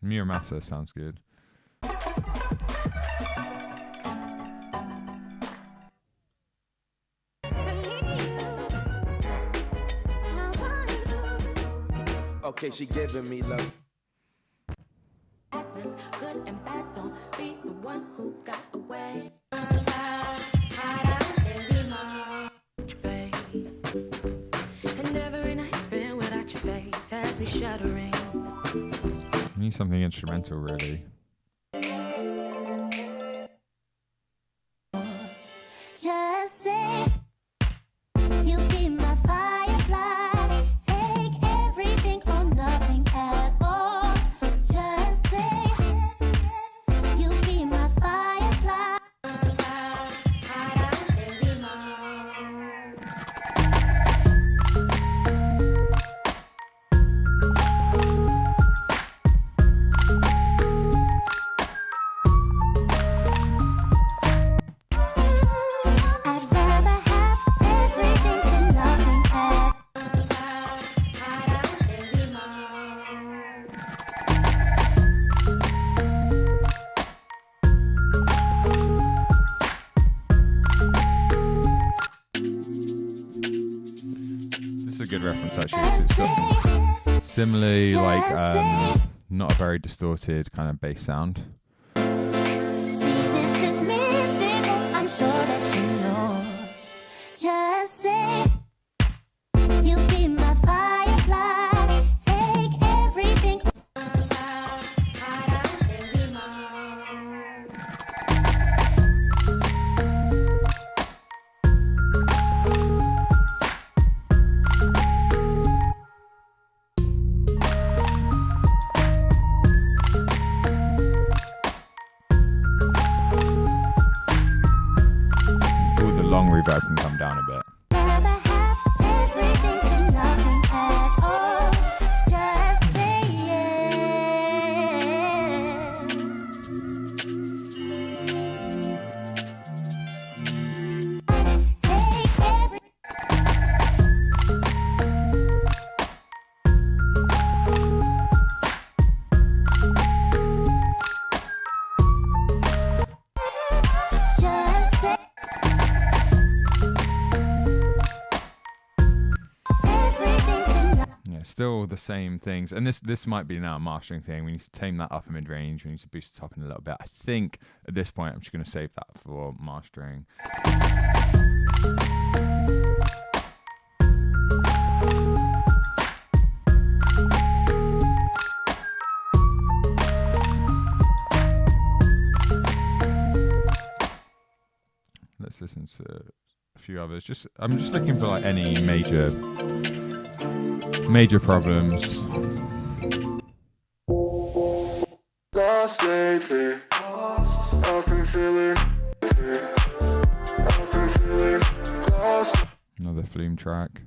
Muramasa sounds good. Okay, she giving me love. Atlas, good and bad, don't be the one who got away. Babe. And every night spent without your face has me shuddering. We need something instrumental, really. Just say you be my firefly. Take everything or nothing at all. Just say you be my firefly. I'd rather have everything than nothing at This is a good reference, actually. 'Cause it's got similarly, like, not a very distorted kind of bass sound. See, this is mystical. I'm sure that you know. Just say you be my firefly. Take everything. All the long reverb can come down a bit. Rather have everything than nothing at all. Just say yes. Take every. Just say everything than nothing. Yeah, still the same things. And this might be now a mastering thing. We need to tame that upper mid range. We need to boost the top in a little bit. I think at this point I'm just going to save that for mastering. Let's listen to a few others. I'm just looking for like any major problems. Lost lately. I've been feeling. I've been feeling lost. Another flume track.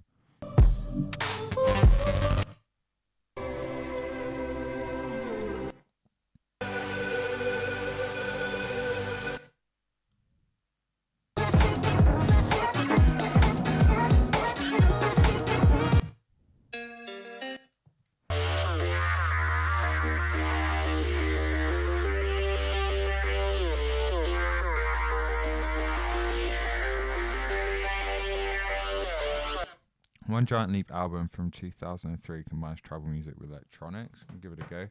One Giant Leap album from 2003 combines tribal music with electronics. I'll give it a go.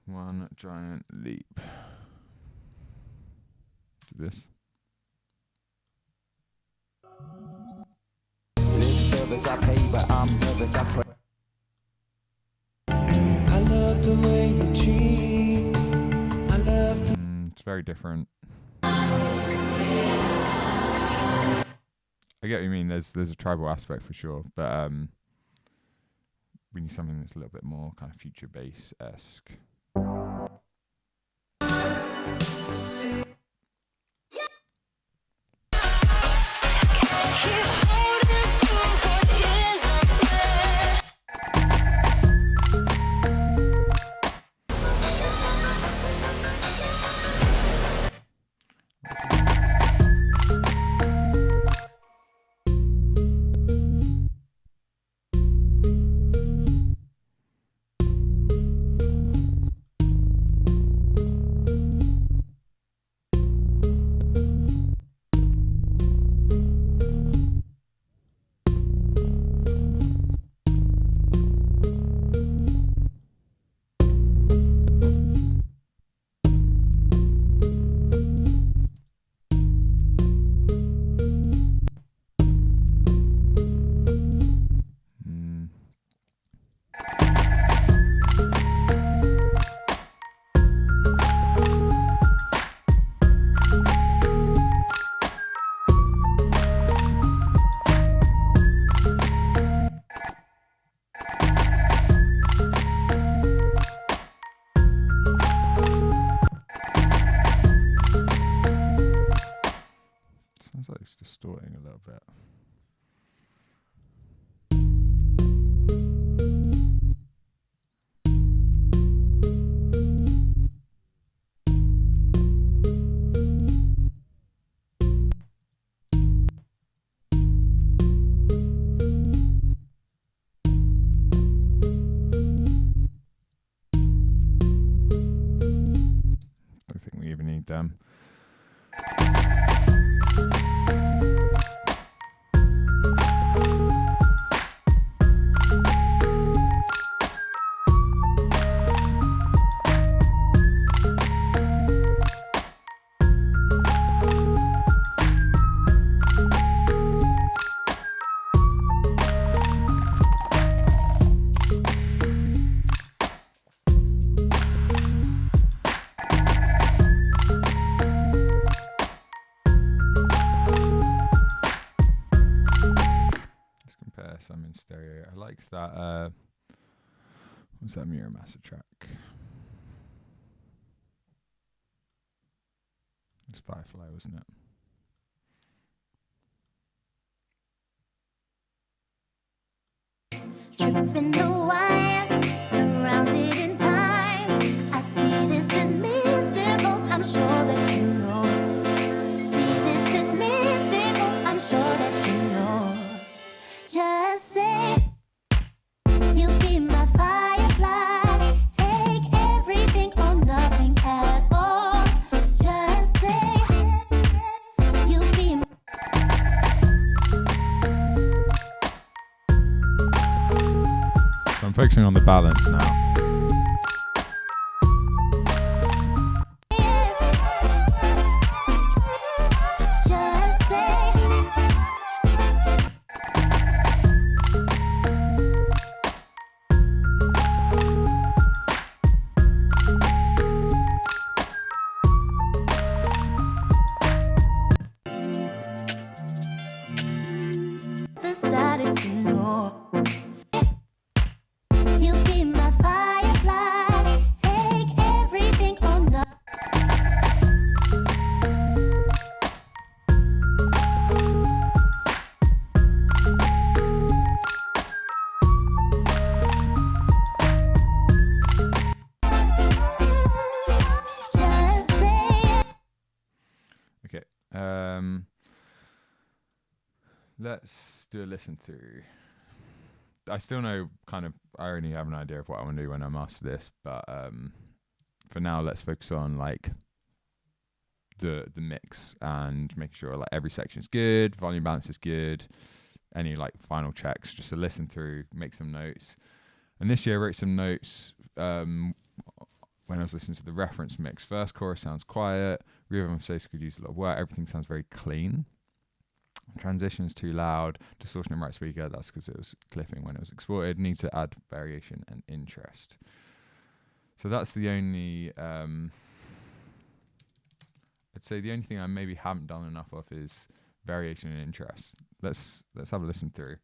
One Giant Leap. Do this. nervous, I pay, but I'm nervous, I pray. I love the way you treat. I love the It's very different. I get what you mean. There's a tribal aspect for sure, but we need something that's a little bit more kind of future bass esque. Sounds like it's distorting a little bit. I think we even need them. Some in stereo. I liked that. What's that Mirror Master track? It's Firefly, wasn't it? Tripping the wire, surrounded in time. I see this is mystical, I'm sure that you know. See, this is mystical, I'm sure that you know. Just say, you be my firefly. Take everything or nothing at all. Just say, you be my So I'm focusing on the balance now. just say. The static, you know. You be my firefly. Take everything or nothing. Just say. Okay. Let's do a listen through. I still know kind of, I only have an idea of what I want to do when I master this, but for now let's focus on like the mix and making sure like every section is good, volume balance is good, any like final checks, just to listen through, make some notes. And this year I wrote some notes when I was listening to the reference mix. First chorus sounds quiet, Reverb says could use a lot of work, everything sounds very clean. Transition's too loud. Distortion in right speaker. That's because it was clipping when it was exported. Need to add variation and interest. So that's the only. I'd say the only thing I maybe haven't done enough of is variation and interest. Let's have a listen through.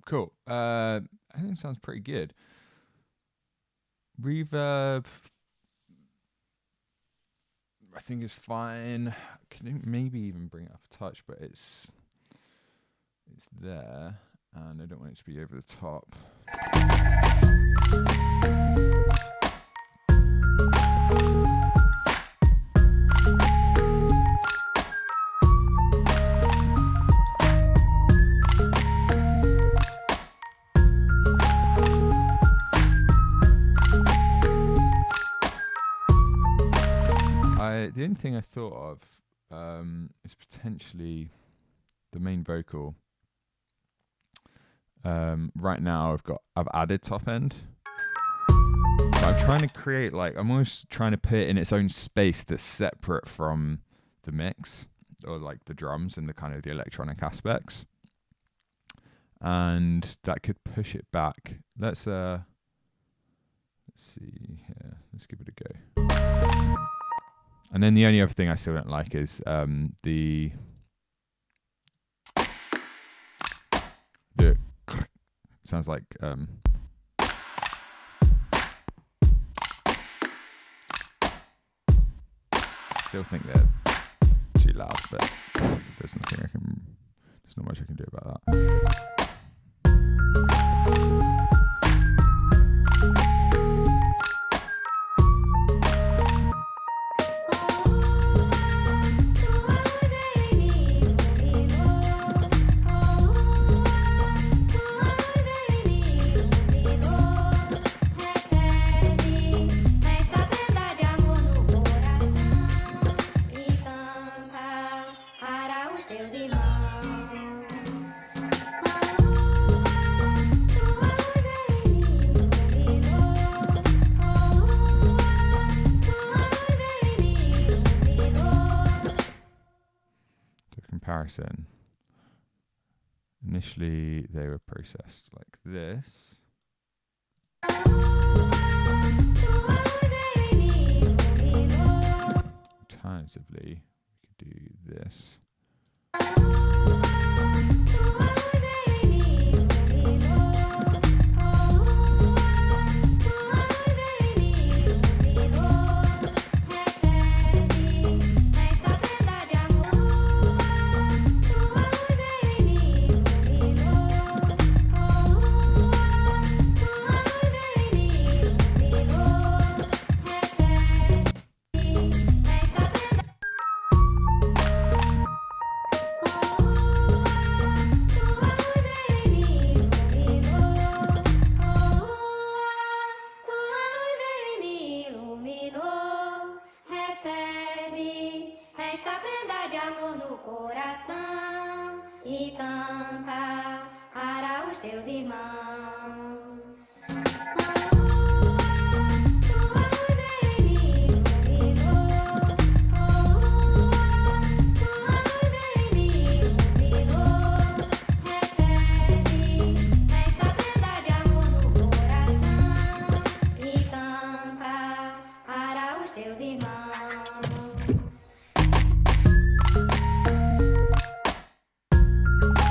Cool. I think it sounds pretty good. Reverb, I think is fine. Can maybe even bring it up a touch, but it's there, and I don't want it to be over the top. The only thing I thought of is potentially the main vocal. Right now I've added top end, but I'm trying to create I'm almost trying to put it in its own space that's separate from the mix or like the drums and the kind of the electronic aspects. And that could push it back. Let's see here. Let's give it a go. And then the only other thing I still don't like is the sounds like still think they're too loud, but there's not much I can do about that. Comparison. Initially, they were processed like this. Alternatively, we could do this.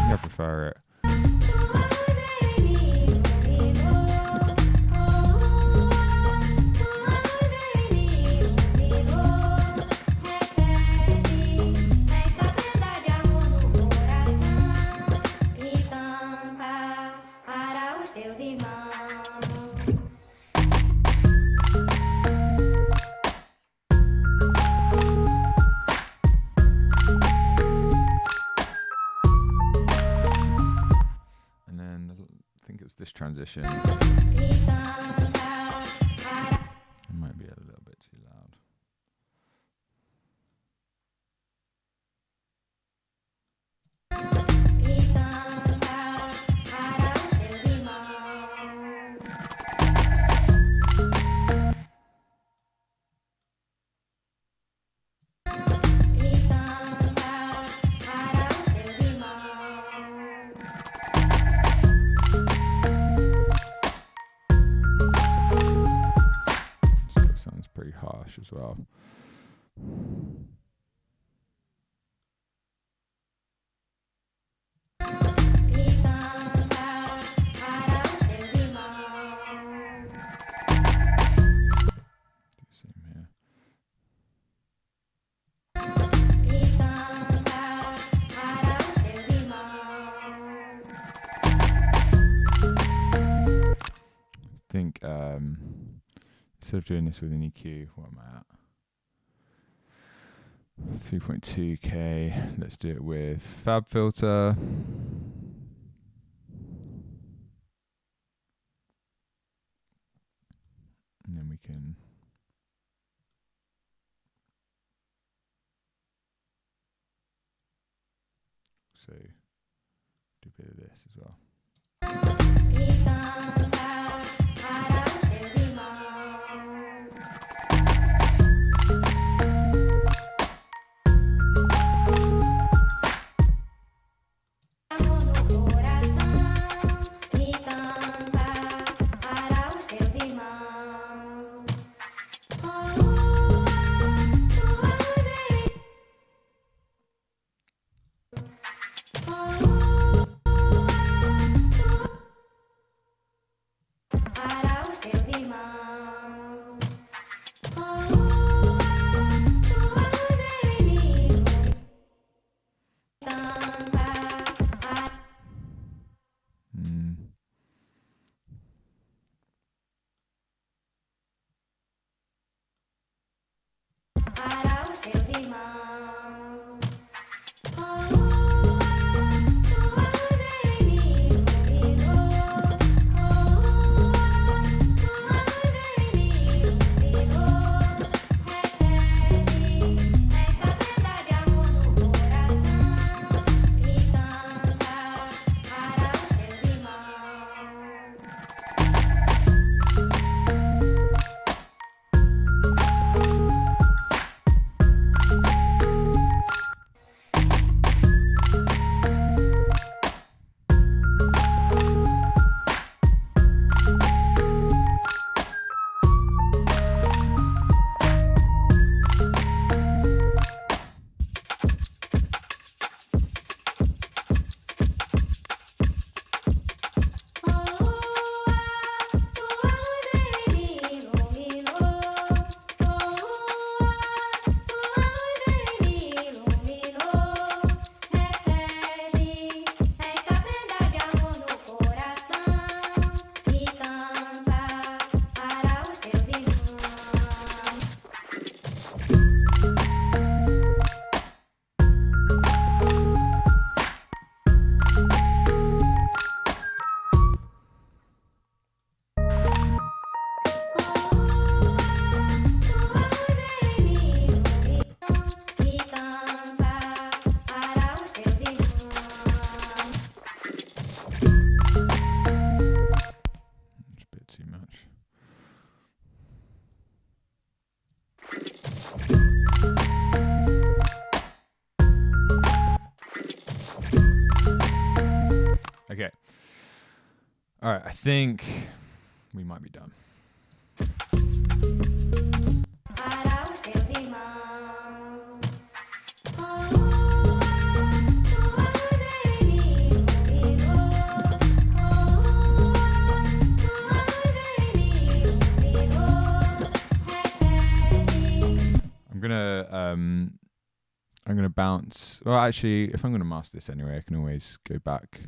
I prefer it. This transition it might be a little bit too loud. Pretty harsh as well. Same here. I think instead of doing this with an EQ, what am I at? 3.2K. Let's do it with Fab filter. And then we can so do a bit of this as well. Mm. para os teus irmãos. It's a bit too much. Okay. All right, I think we might be done. Para os teus irmãos. I'm gonna bounce. Well, actually, if I'm gonna master this anyway, I can always go back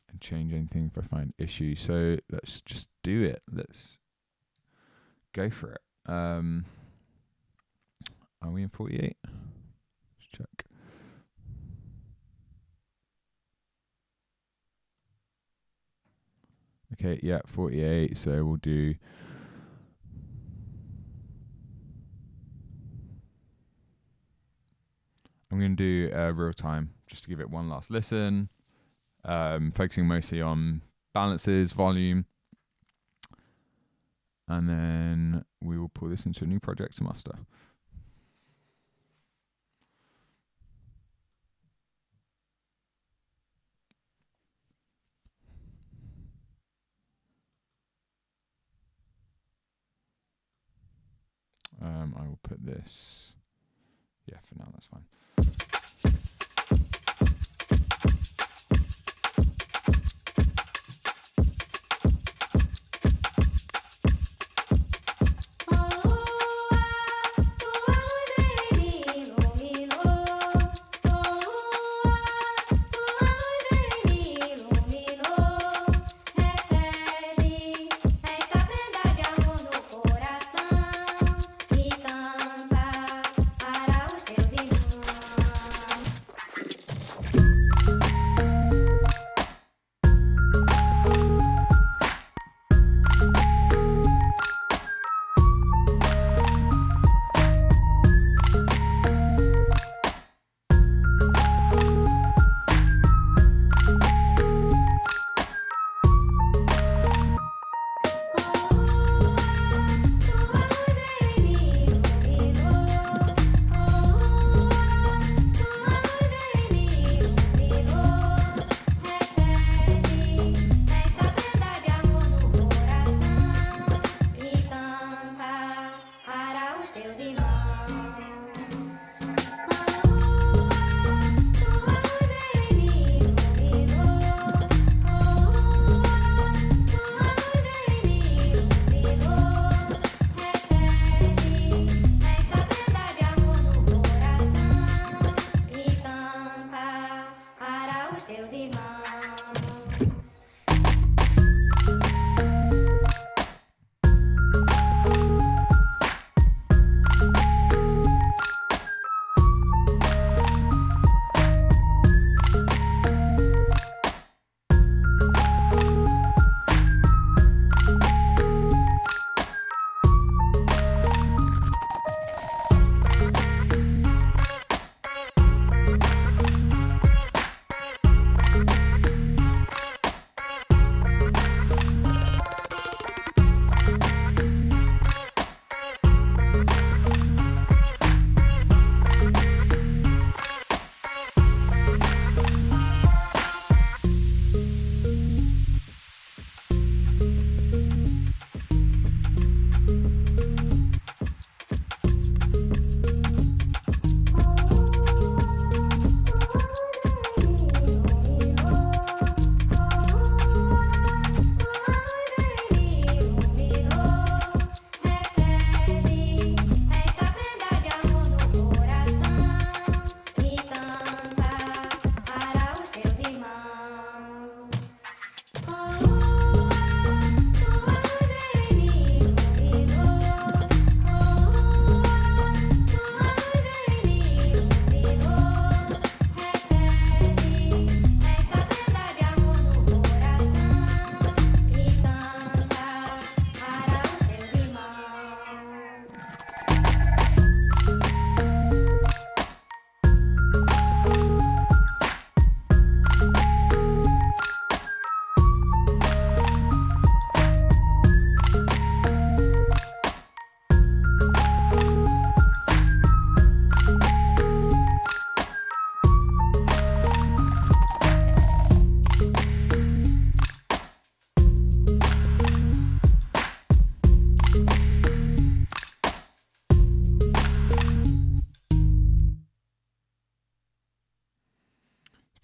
and change anything if I find issues. So let's just do it. Let's go for it. Are we in 48? Let's check. Okay, yeah, 48. So we'll do. I'm going to do real time just to give it one last listen, focusing mostly on balances, volume, and then we will pull this into a new project to master. I will put this, yeah, for now, that's fine.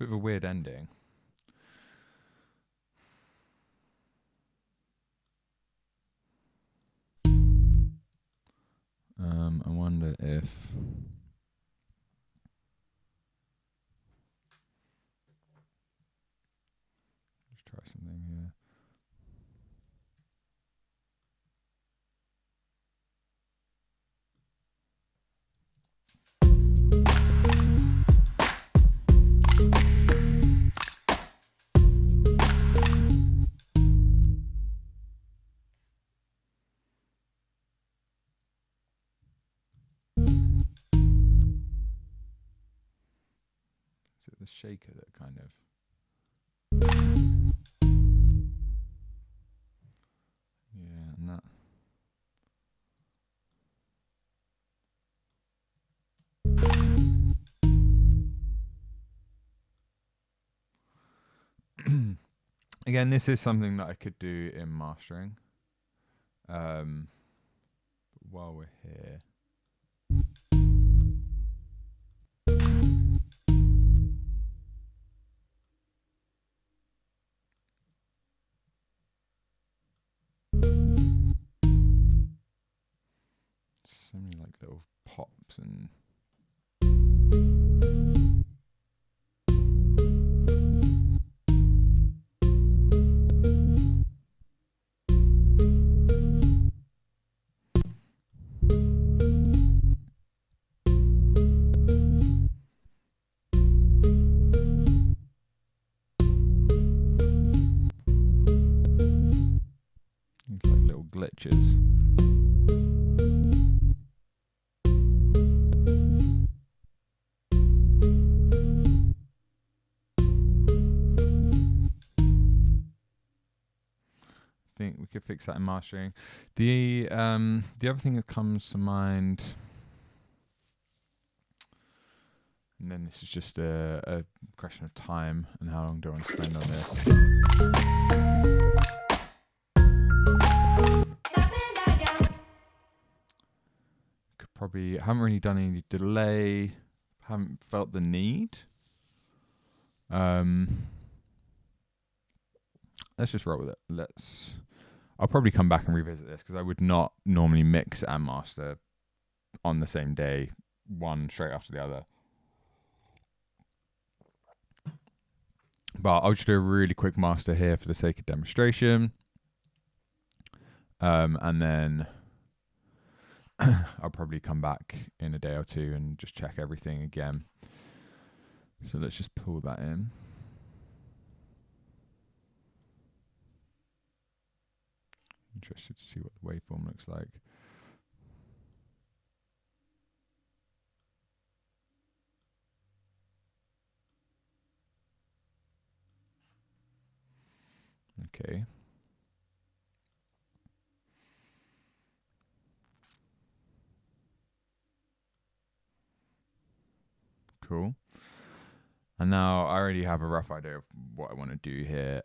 Bit of a weird ending. I wonder if let's try something here. Is it the shaker that kind of? Yeah, and that. Again, this is something that I could do in mastering. While we're here. So many like little pops and these like little glitches. Think we could fix that in mastering. The other thing that comes to mind, and then this is just a question of time and how long do I want to spend on this. Could probably haven't really done any delay, haven't felt the need. Let's just roll with it. I'll probably come back and revisit this because I would not normally mix and master on the same day, one straight after the other. But I'll just do a really quick master here for the sake of demonstration. And then I'll probably come back in a day or two and just check everything again. So let's just pull that in. Interested to see what the waveform looks like. Okay. Cool. And now I already have a rough idea of what I want to do here.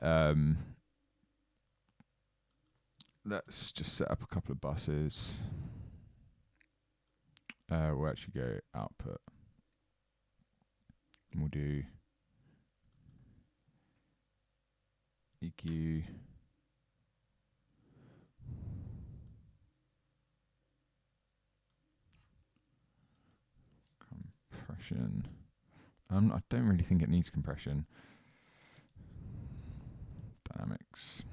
Let's just set up a couple of buses. We'll actually go output. And we'll do EQ. Compression. I don't really think it needs compression. Dynamics.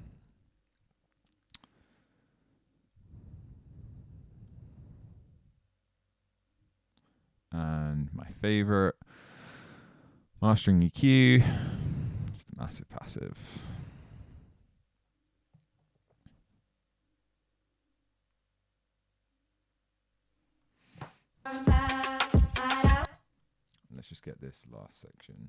And my favorite, mastering EQ, just a massive passive. Let's just get this last section.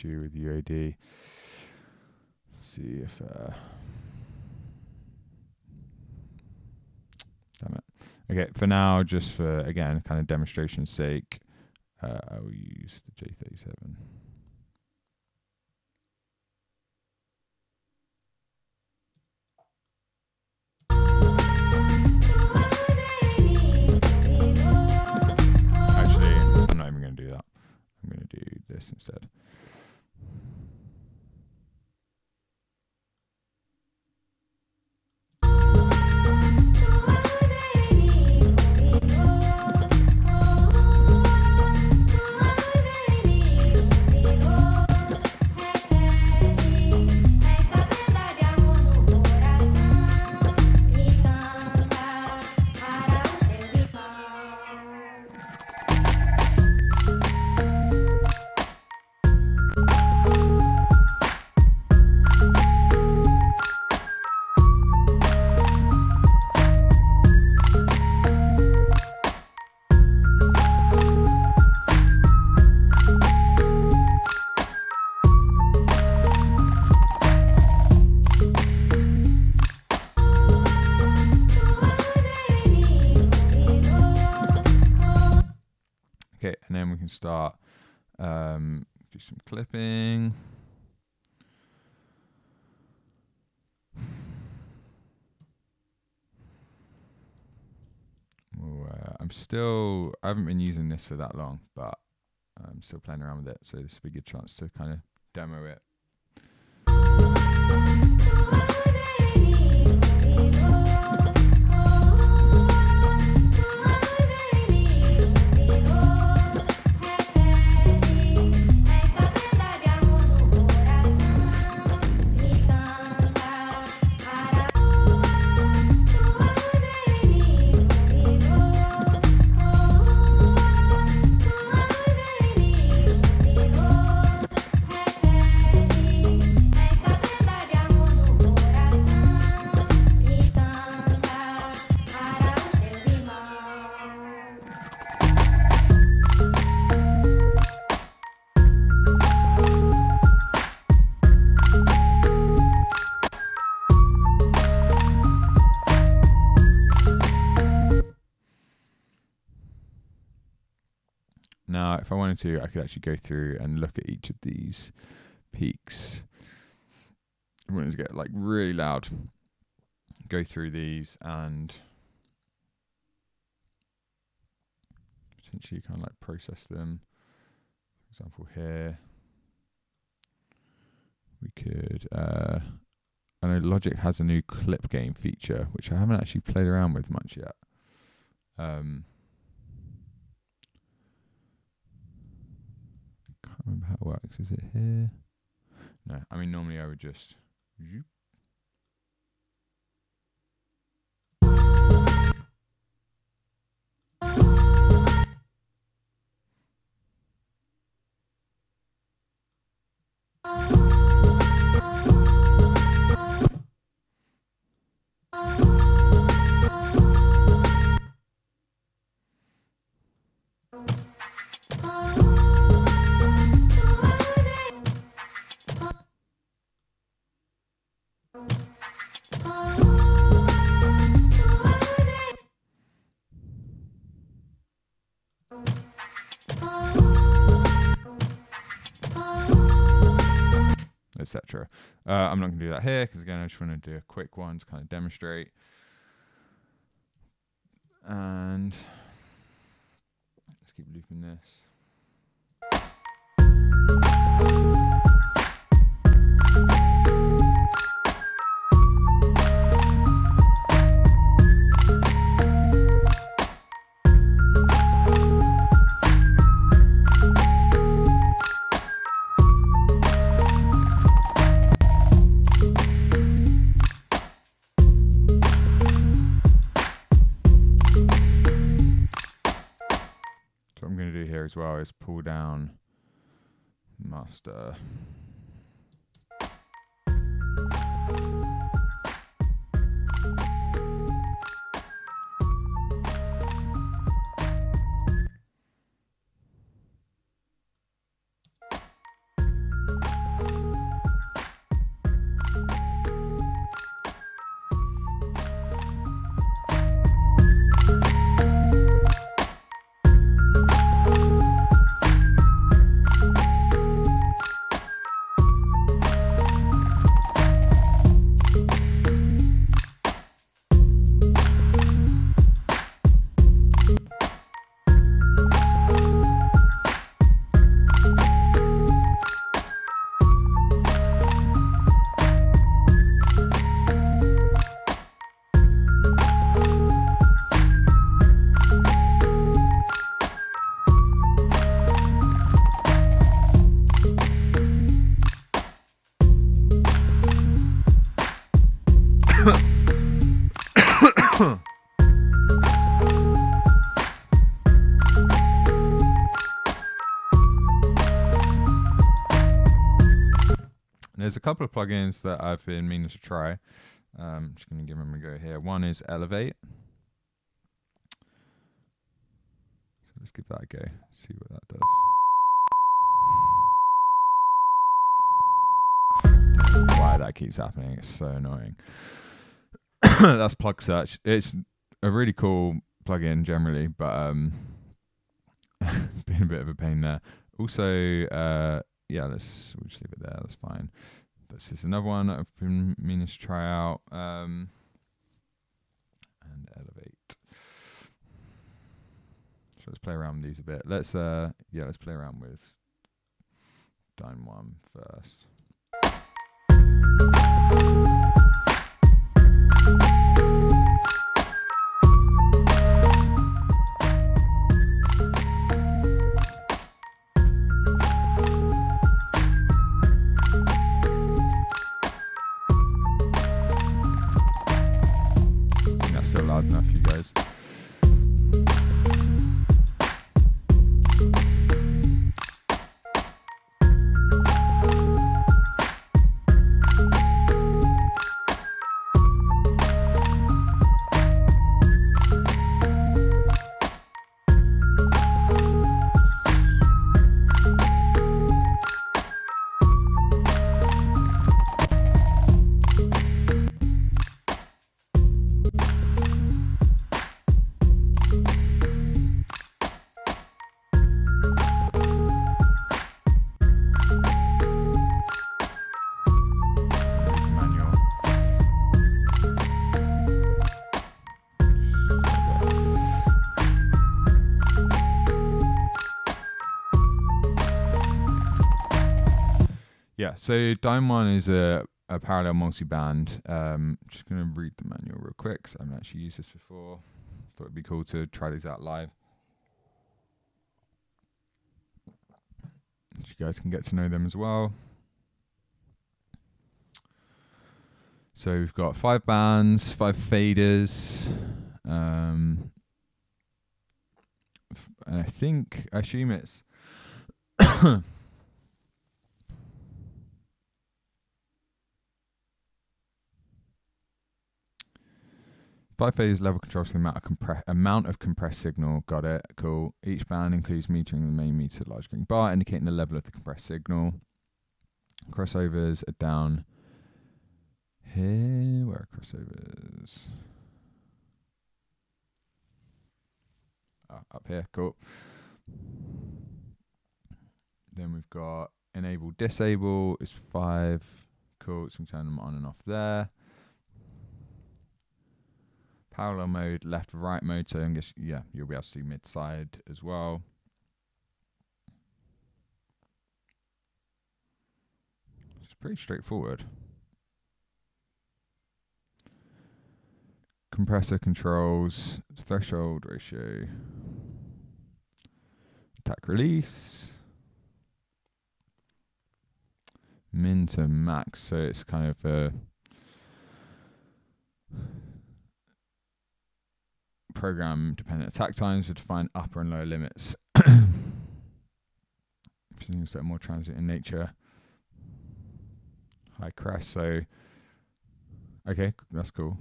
issue with UAD. See if damn it. Okay, for now, just for again kind of demonstration's sake, I will use the J37. Actually, I'm not even going to do that. I'm going to do this instead. Okay, and then we can start do some clipping. I haven't been using this for that long, but I'm still playing around with it, so this will be a good chance to kind of demo it. Now, if I wanted to, I could actually go through and look at each of these peaks. I wanted to get like really loud, go through these and potentially kind of like process them. For example, here we could, I know Logic has a new clip gain feature, which I haven't actually played around with much yet. Can't remember how it works. Is it here? No, I mean normally I would just zoop. Etc. I'm not going to do that here because again I just want to do a quick one to kind of demonstrate. And let's keep looping this. What I'm going to do here as well is pull down master. there's a couple of plugins that I've been meaning to try. I'm just going to give them a go here. One is Elevate. So let's give that a go. See what that does. Why that keeps happening? It's so annoying. That's Plug Search. It's a really cool plugin generally, but it's been a bit of a pain there. Also, yeah, we'll just leave it there. That's fine. This is another one that I've been meaning to try out. And Elevate. So let's play around with these a bit. Let's play around with Dyn 1 first. That's still loud enough for you guys. Manual. Yeah, so Dyn 1 is a parallel multi-band. Just going to read the manual real quick, 'cause I haven't actually used this before. Thought it'd be cool to try these out live. So you guys can get to know them as well. So we've got 5 bands, 5 faders. And I assume it's 5 faders level controls for the amount of compressed signal. Got it. Cool. Each band includes metering the main meter large green bar, indicating the level of the compressed signal. Crossovers are down here. Where are crossovers? Up here. Cool. Then we've got enable, disable is 5. Cool. So we can turn them on and off there. Parallel mode, left, right mode. So I guess, yeah, you'll be able to do mid-side as well. It's pretty straightforward. Compressor controls, threshold ratio, attack release, min to max. So it's kind of a program dependent attack times to define upper and lower limits. Things that are more transient in nature. High crest, so okay, that's cool.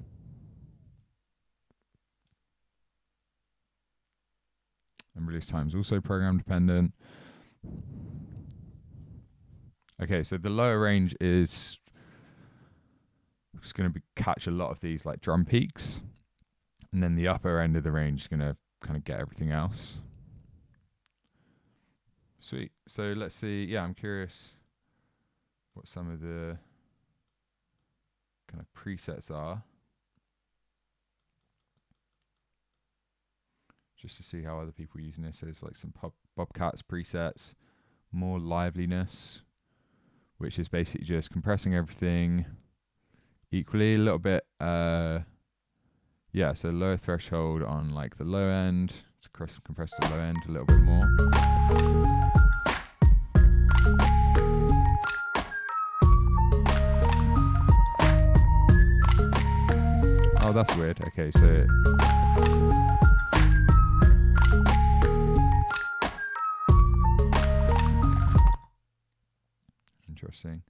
And release times also program dependent. Okay, so the lower range is just going to catch a lot of these like drum peaks. And then the upper end of the range is going to kind of get everything else. Sweet. So let's see. Yeah, I'm curious what some of the kind of presets are. Just to see how other people are using this. So there's like some Bobcats presets, more liveliness, which is basically just compressing everything equally, a little bit, yeah, so lower threshold on like the low end, to compress the low end a little bit more. Oh, that's weird. Okay, so interesting.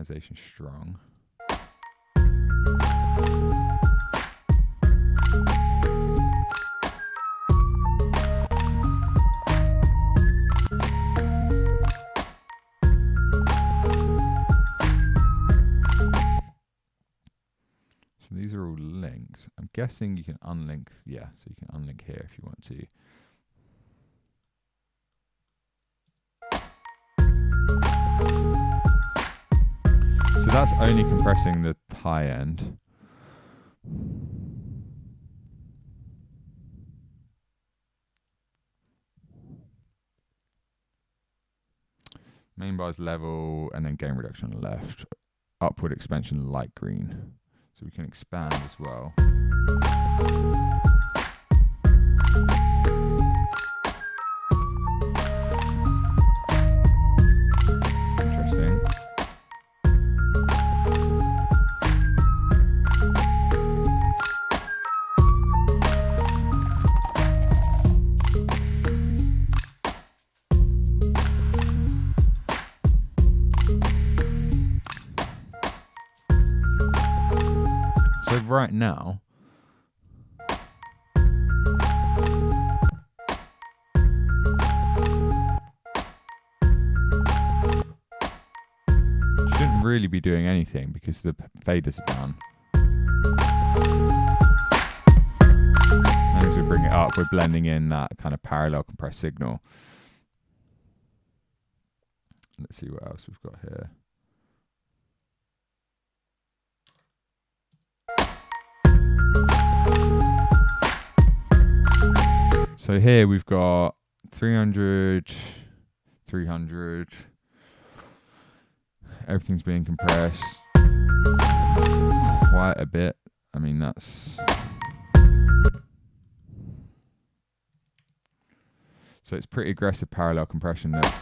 equalization strong. So these are all links. I'm guessing you can unlink, yeah, so you can unlink here if you want to. So that's only compressing the high end. Main bars level and then gain reduction on the left. Upward expansion light green. So we can expand as well. Interesting. So right now, shouldn't really be doing anything because the faders are down. And as we bring it up, we're blending in that kind of parallel compressed signal. Let's see what else we've got here. So here we've got 300, 300. Everything's being compressed quite a bit. I mean, that's... So it's pretty aggressive parallel compression that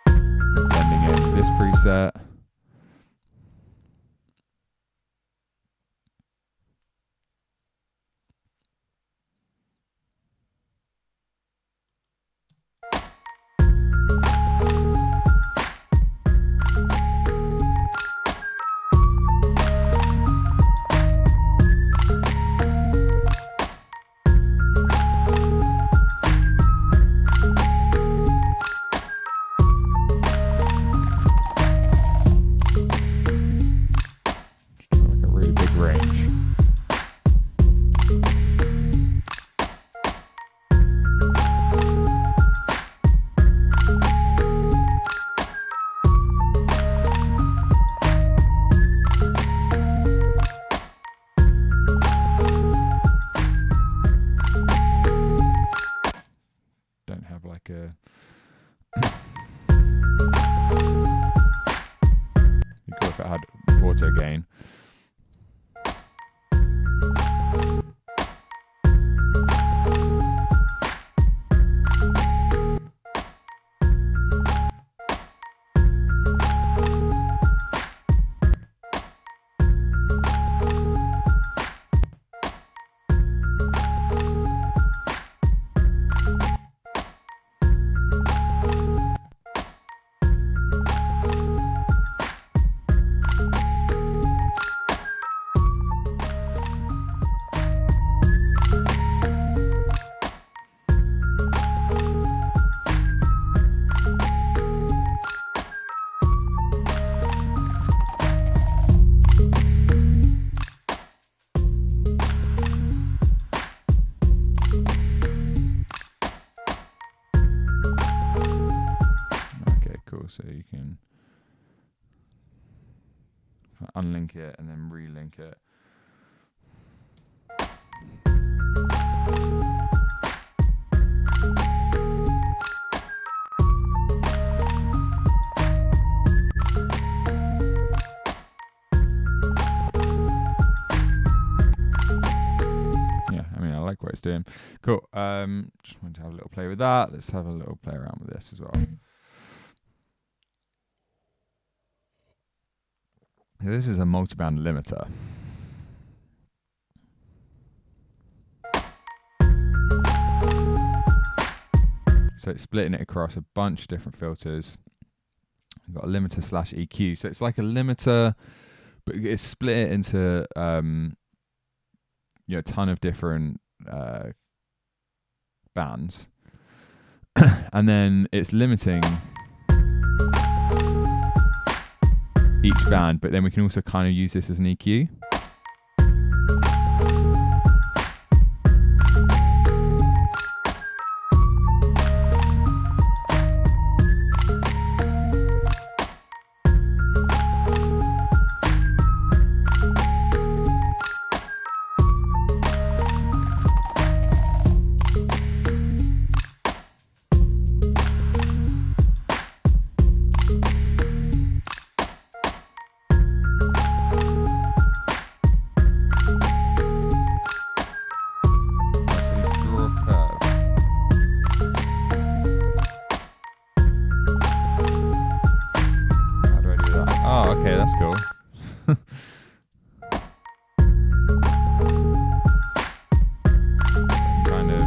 we're blending in this preset. Auto gain. So you can unlink it and then relink it. Yeah, I mean, I like what it's doing. Cool. Just wanted to have a little play with that. Let's have a little play around with this as well. This is a multiband limiter. So it's splitting it across a bunch of different filters. I've got a limiter / EQ. So it's like a limiter, but it's split into a ton of different bands, and then it's limiting each band. But then we can also kind of use this as an EQ. Okay, that's cool. Kind of.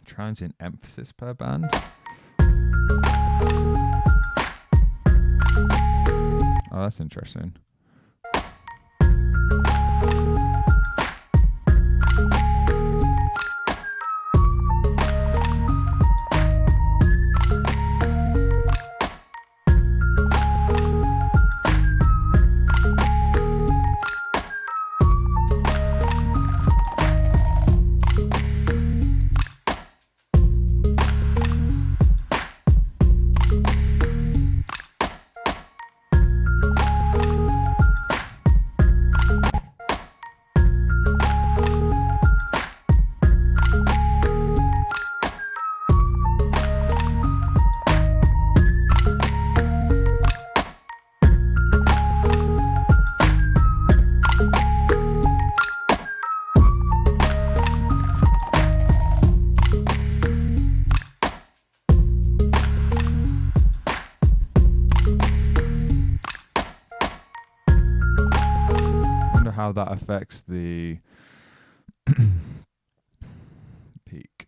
Transient emphasis per band. Oh, that's interesting. How that affects the peak.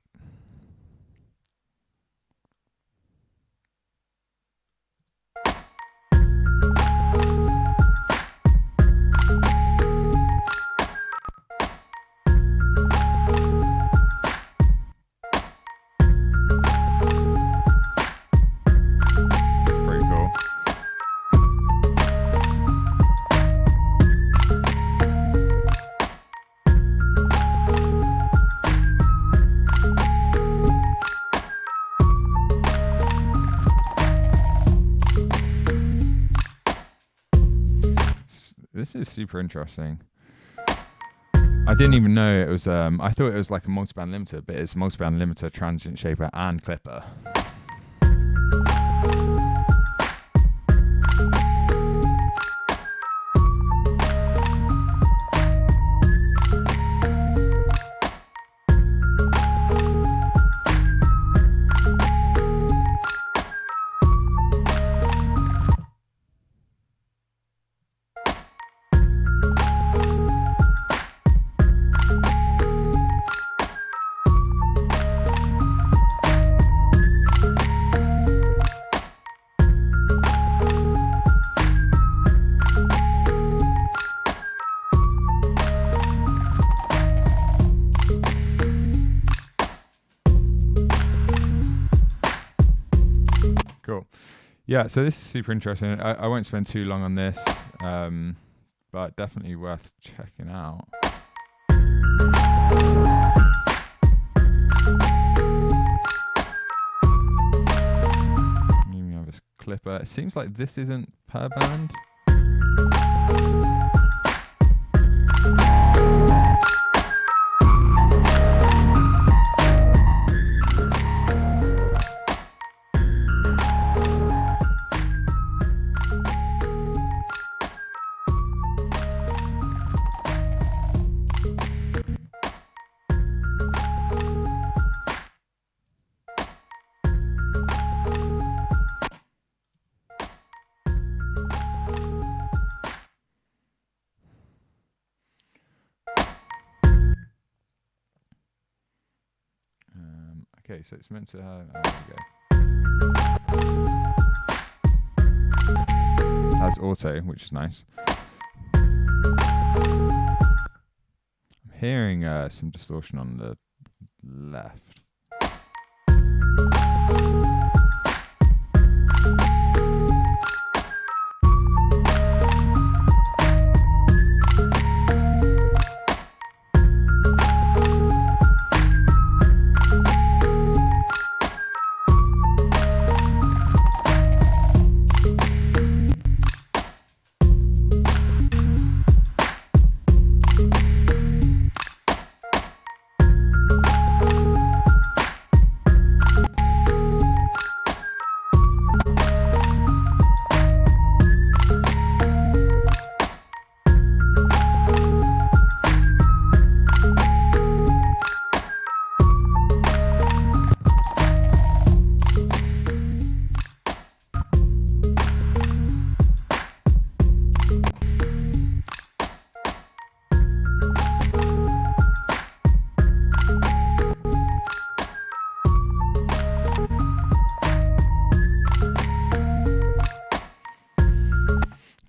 Pretty cool. This is super interesting. I didn't even know it was, I thought it was like a multiband limiter, but it's multiband limiter, transient shaper, and clipper. Cool. Yeah, so this is super interesting. I won't spend too long on this, but definitely worth checking out. You have this clipper. It seems like this isn't per band. Okay, so it's meant to there we go. Has auto, which is nice. I'm hearing some distortion on the left.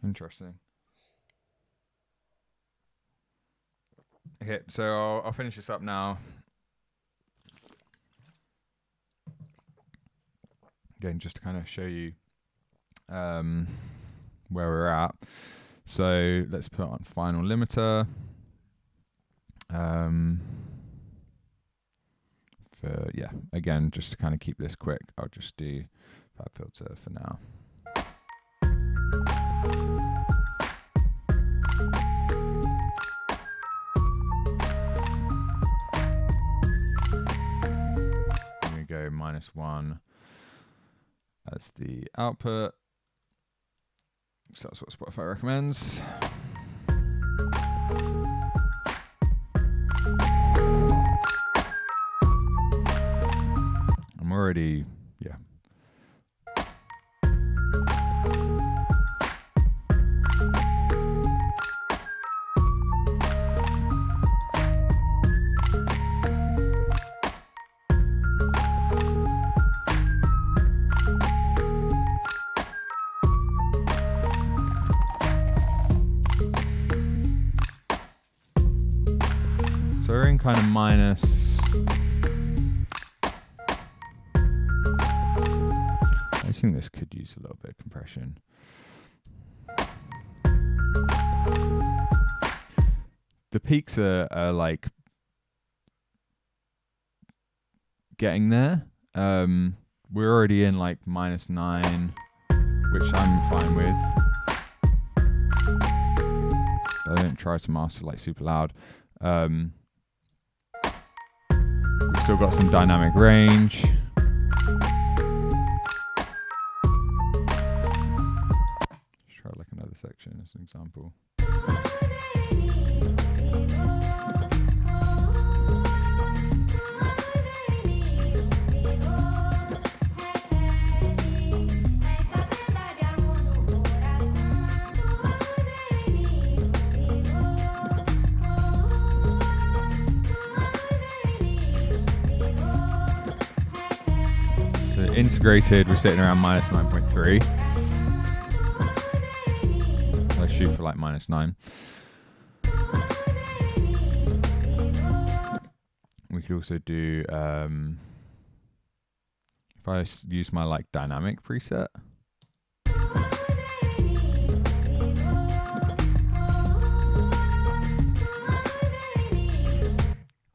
Interesting. Okay, so I'll finish this up now. Again, just to kind of show you where we're at. So let's put on final limiter. For yeah, again, just to kind of keep this quick, I'll just do fab filter for now. Go -1 as the output, so that's what Spotify recommends. I'm already, yeah. So we're in kind of minus. I think this could use a little bit of compression. The peaks are like getting there. We're already in like -9, which I'm fine with. I don't try to master like super loud. We've still got some dynamic range. Let's try like another section as an example. Integrated, we're sitting around -9.3. Let's shoot for like -9. We could also do if I use my like dynamic preset.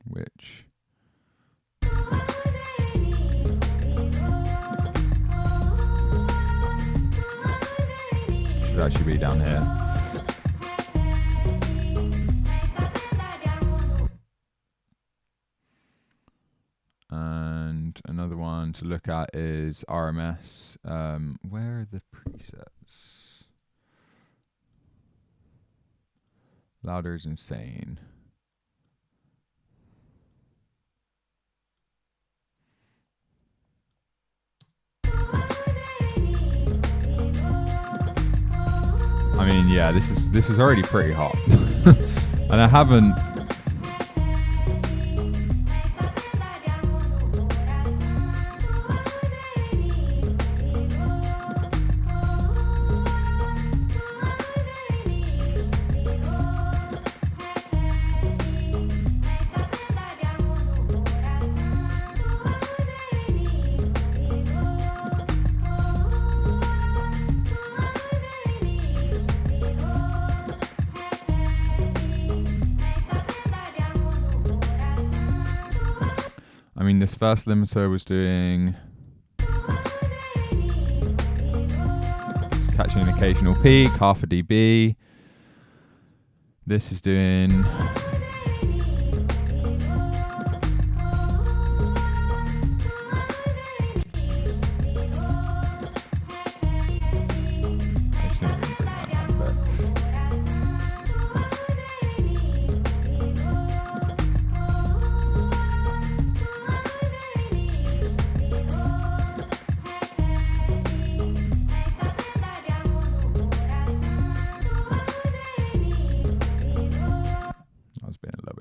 Which should actually be down here. And another one to look at is RMS. Where are the presets? Louder is insane. I mean, yeah, this is already pretty hot, and I haven't. then this first limiter was doing catching an occasional peak, half a dB. This is doing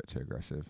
too aggressive.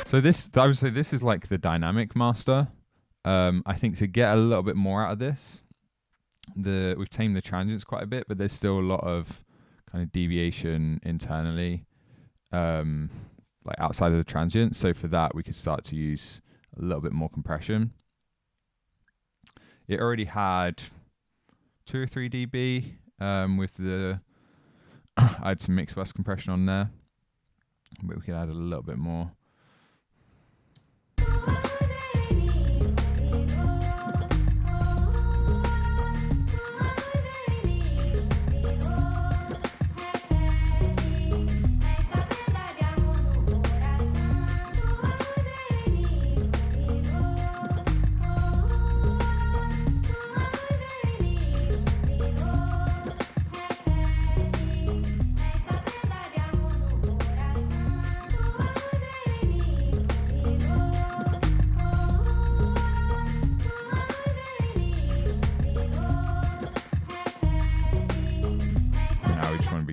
So this, I would say, this is like the dynamic master. I think to get a little bit more out of this, we've tamed the transients quite a bit, but there's still a lot of kind of deviation internally, like outside of the transient. So for that, we could start to use a little bit more compression. It already had 2 or 3 dB with the I had some mixed bus compression on there, but we could add a little bit more.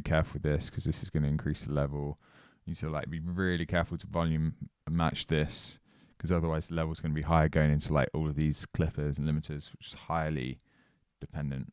Careful with this because this is going to increase the level. You need to like be really careful to volume match this, because otherwise the level is going to be higher going into like all of these clippers and limiters, which is highly dependent.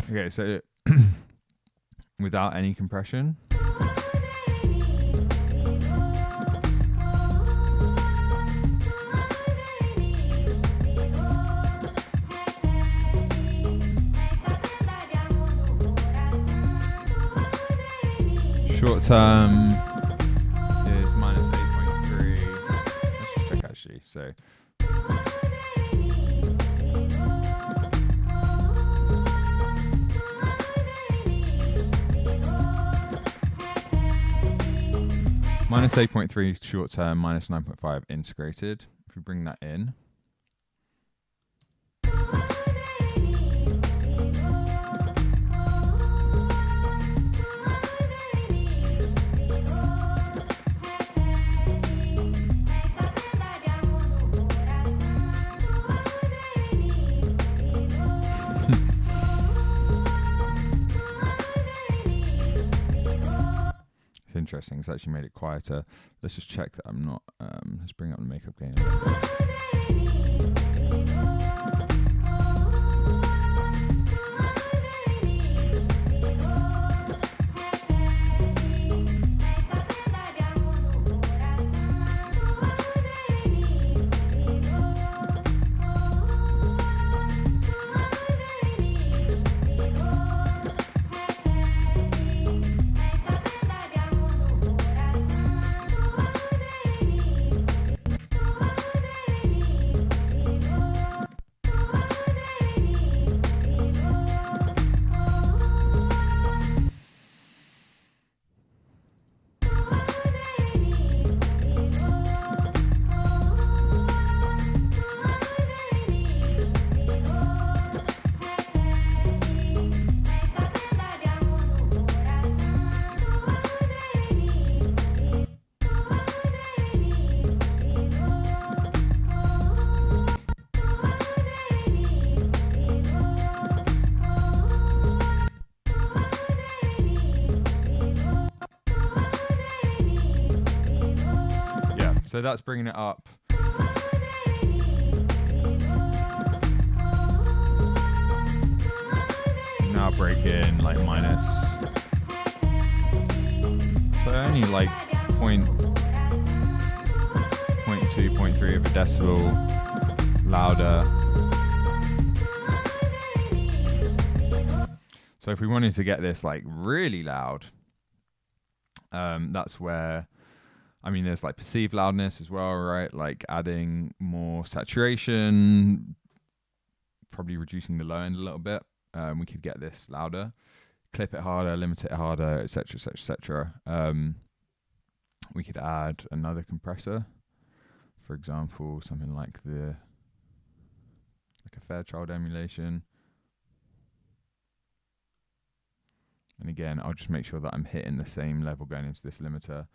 Okay, so without any compression. Short term is minus 8.3. Let's just check actually. So minus 8.3 short term, minus 9.5 integrated. If we bring that in. Interesting. It's actually made it quieter. Let's just check that I'm not. Let's bring up the makeup gain. So that's bringing it up. Now break in like minus. So only like 0.2, 0.3 of a decibel louder. So if we wanted to get this like really loud, that's where, I mean, there's like perceived loudness as well, right? Like adding more saturation, probably reducing the low end a little bit. We could get this louder, clip it harder, limit it harder, etc., etc., etc. We could add another compressor, for example, something like a Fairchild emulation. And again, I'll just make sure that I'm hitting the same level going into this limiter.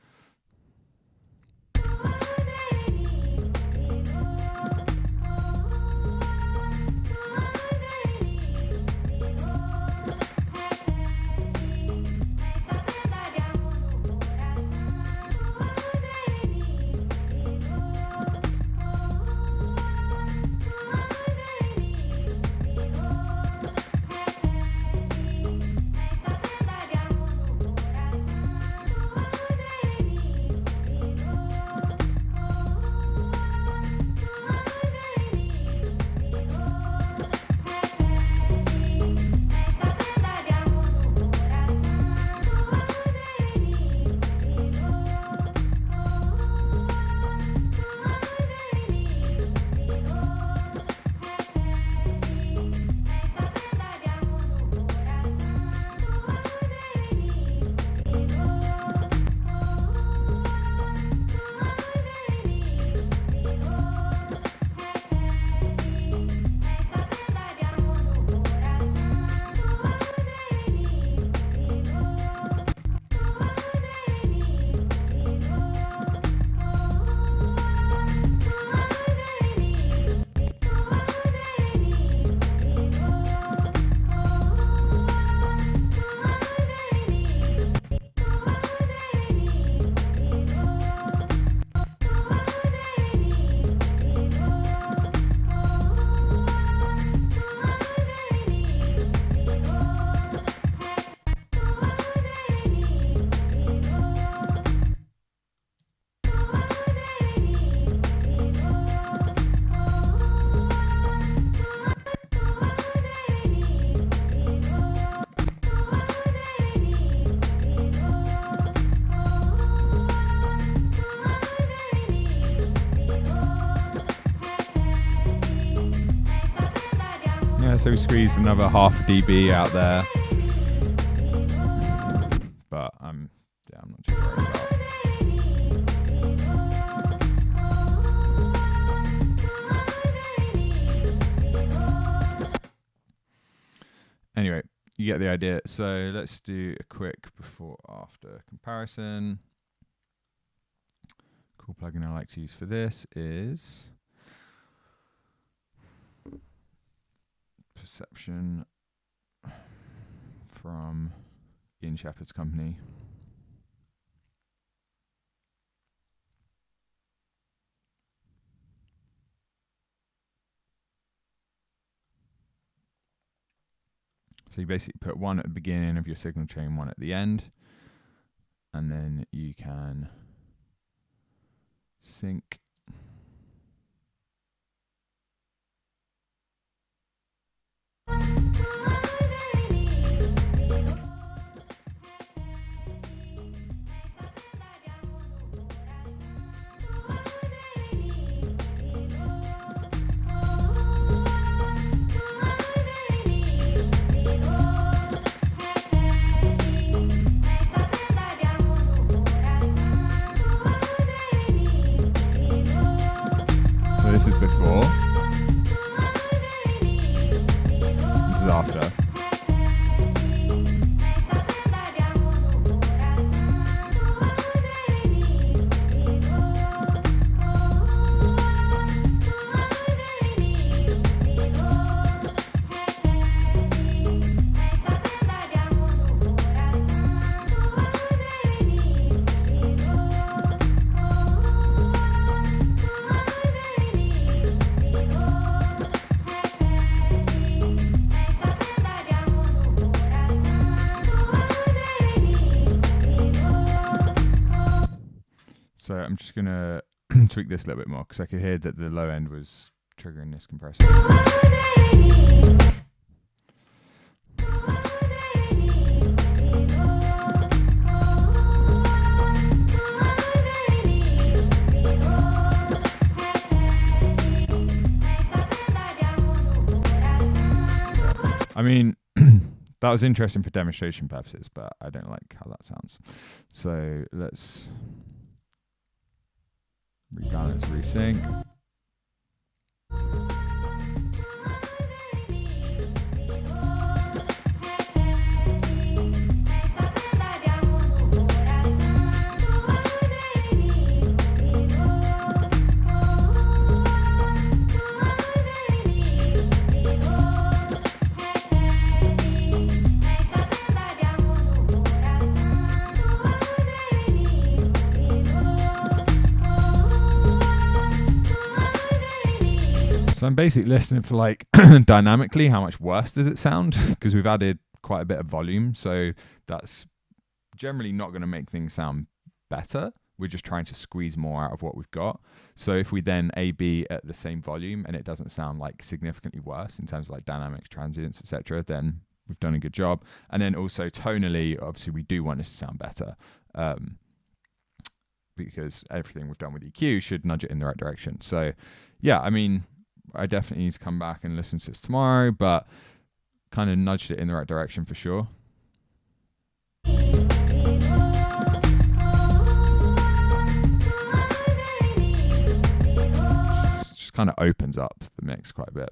So we squeezed another half dB out there, but I'm not too worried about. Anyway, you get the idea. So let's do a quick before-after comparison. Cool plugin I like to use for this is Perception from Ian Shepherd's company. So you basically put one at the beginning of your signal chain, one at the end, and then you can sync. This is before. This is after. gonna tweak this a little bit more because I could hear that the low end was triggering this compressor. I mean, that was interesting for demonstration purposes, but I don't like how that sounds. So let's rebalance, resync. So I'm basically listening for like dynamically how much worse does it sound, because we've added quite a bit of volume, so that's generally not going to make things sound better. We're just trying to squeeze more out of what we've got. So if we then A/B at the same volume and it doesn't sound like significantly worse in terms of like dynamics, transients, etc., then we've done a good job. And then also tonally, obviously we do want this to sound better, because everything we've done with EQ should nudge it in the right direction. So yeah, I mean, I definitely need to come back and listen to this tomorrow, but kind of nudged it in the right direction for sure. Just kind of opens up the mix quite a bit.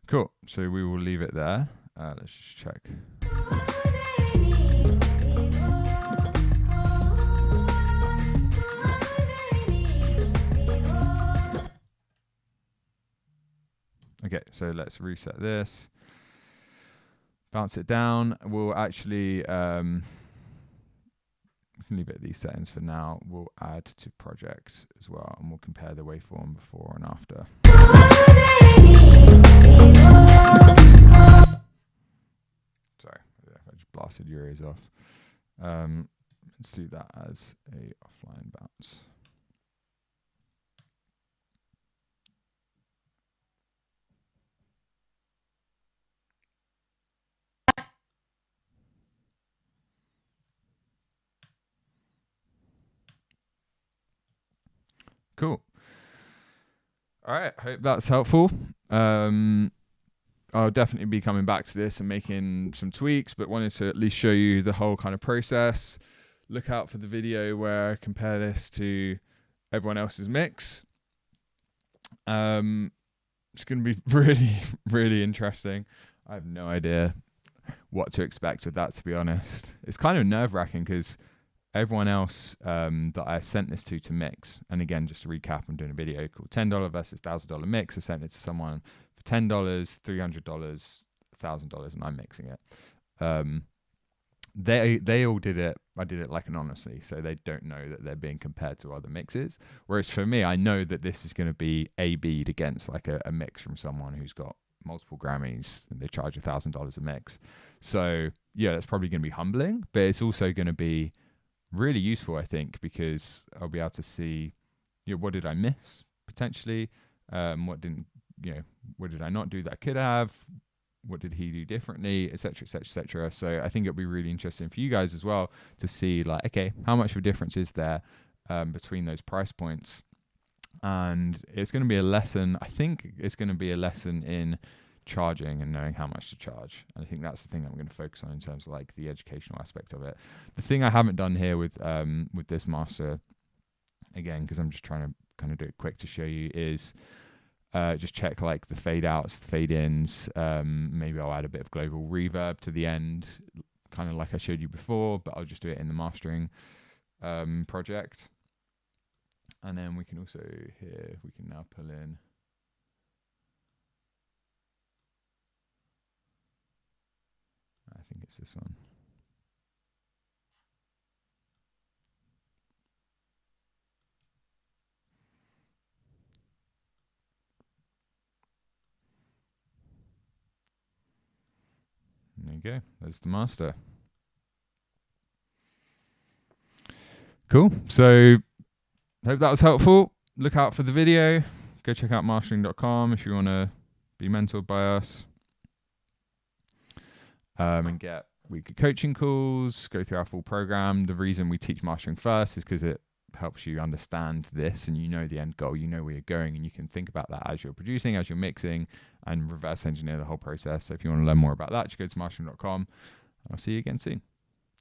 Cool. So we will leave it there. Let's just check. Okay, so let's reset this. Bounce it down. We'll actually we can leave it at these settings for now. We'll add to project as well, and we'll compare the waveform before and after. Sorry, I just blasted your ears off. Let's do that as a offline bounce. Cool. All right, hope that's helpful. I'll definitely be coming back to this and making some tweaks, but wanted to at least show you the whole kind of process. Look out for the video where I compare this to everyone else's mix. It's going to be really, really interesting. I have no idea what to expect with that, to be honest. It's kind of nerve-wracking because everyone else that I sent this to mix, and again, just to recap, I'm doing a video called $10 versus $1,000 mix. I sent it to someone for $10, $300, $1,000, and I'm mixing it. They all did it. I did it like anonymously, so they don't know that they're being compared to other mixes. Whereas for me, I know that this is going to be A/B'd against like a mix from someone who's got multiple Grammys and they charge $1,000 a mix. So yeah, that's probably going to be humbling, but it's also going to be really useful, I think, because I'll be able to see, what did I miss potentially? What did I not do that I could have? What did he do differently, etc., etc., etc. So I think it'll be really interesting for you guys as well to see, like, okay, how much of a difference is there between those price points? And it's going to be a lesson. I think it's going to be a lesson in charging and knowing how much to charge. And I think that's the thing I'm going to focus on in terms of like the educational aspect of it. The thing I haven't done here with this master, again, because I'm just trying to kind of do it quick to show you, is just check like the fade outs, the fade ins. Maybe I'll add a bit of global reverb to the end, kind of like I showed you before, but I'll just do it in the mastering project. And then we can also here, we can now pull in it's this one. There you go. There's the master. Cool. So hope that was helpful. Look out for the video. Go check out mastering.com if you want to be mentored by us. And get weekly coaching calls, go through our full program. The reason we teach mastering first is because it helps you understand this and you know the end goal, you know where you're going, and you can think about that as you're producing, as you're mixing, and reverse engineer the whole process. So if you want to learn more about that, just go to mastering.com. I'll see you again soon.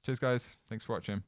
Cheers, guys. Thanks for watching.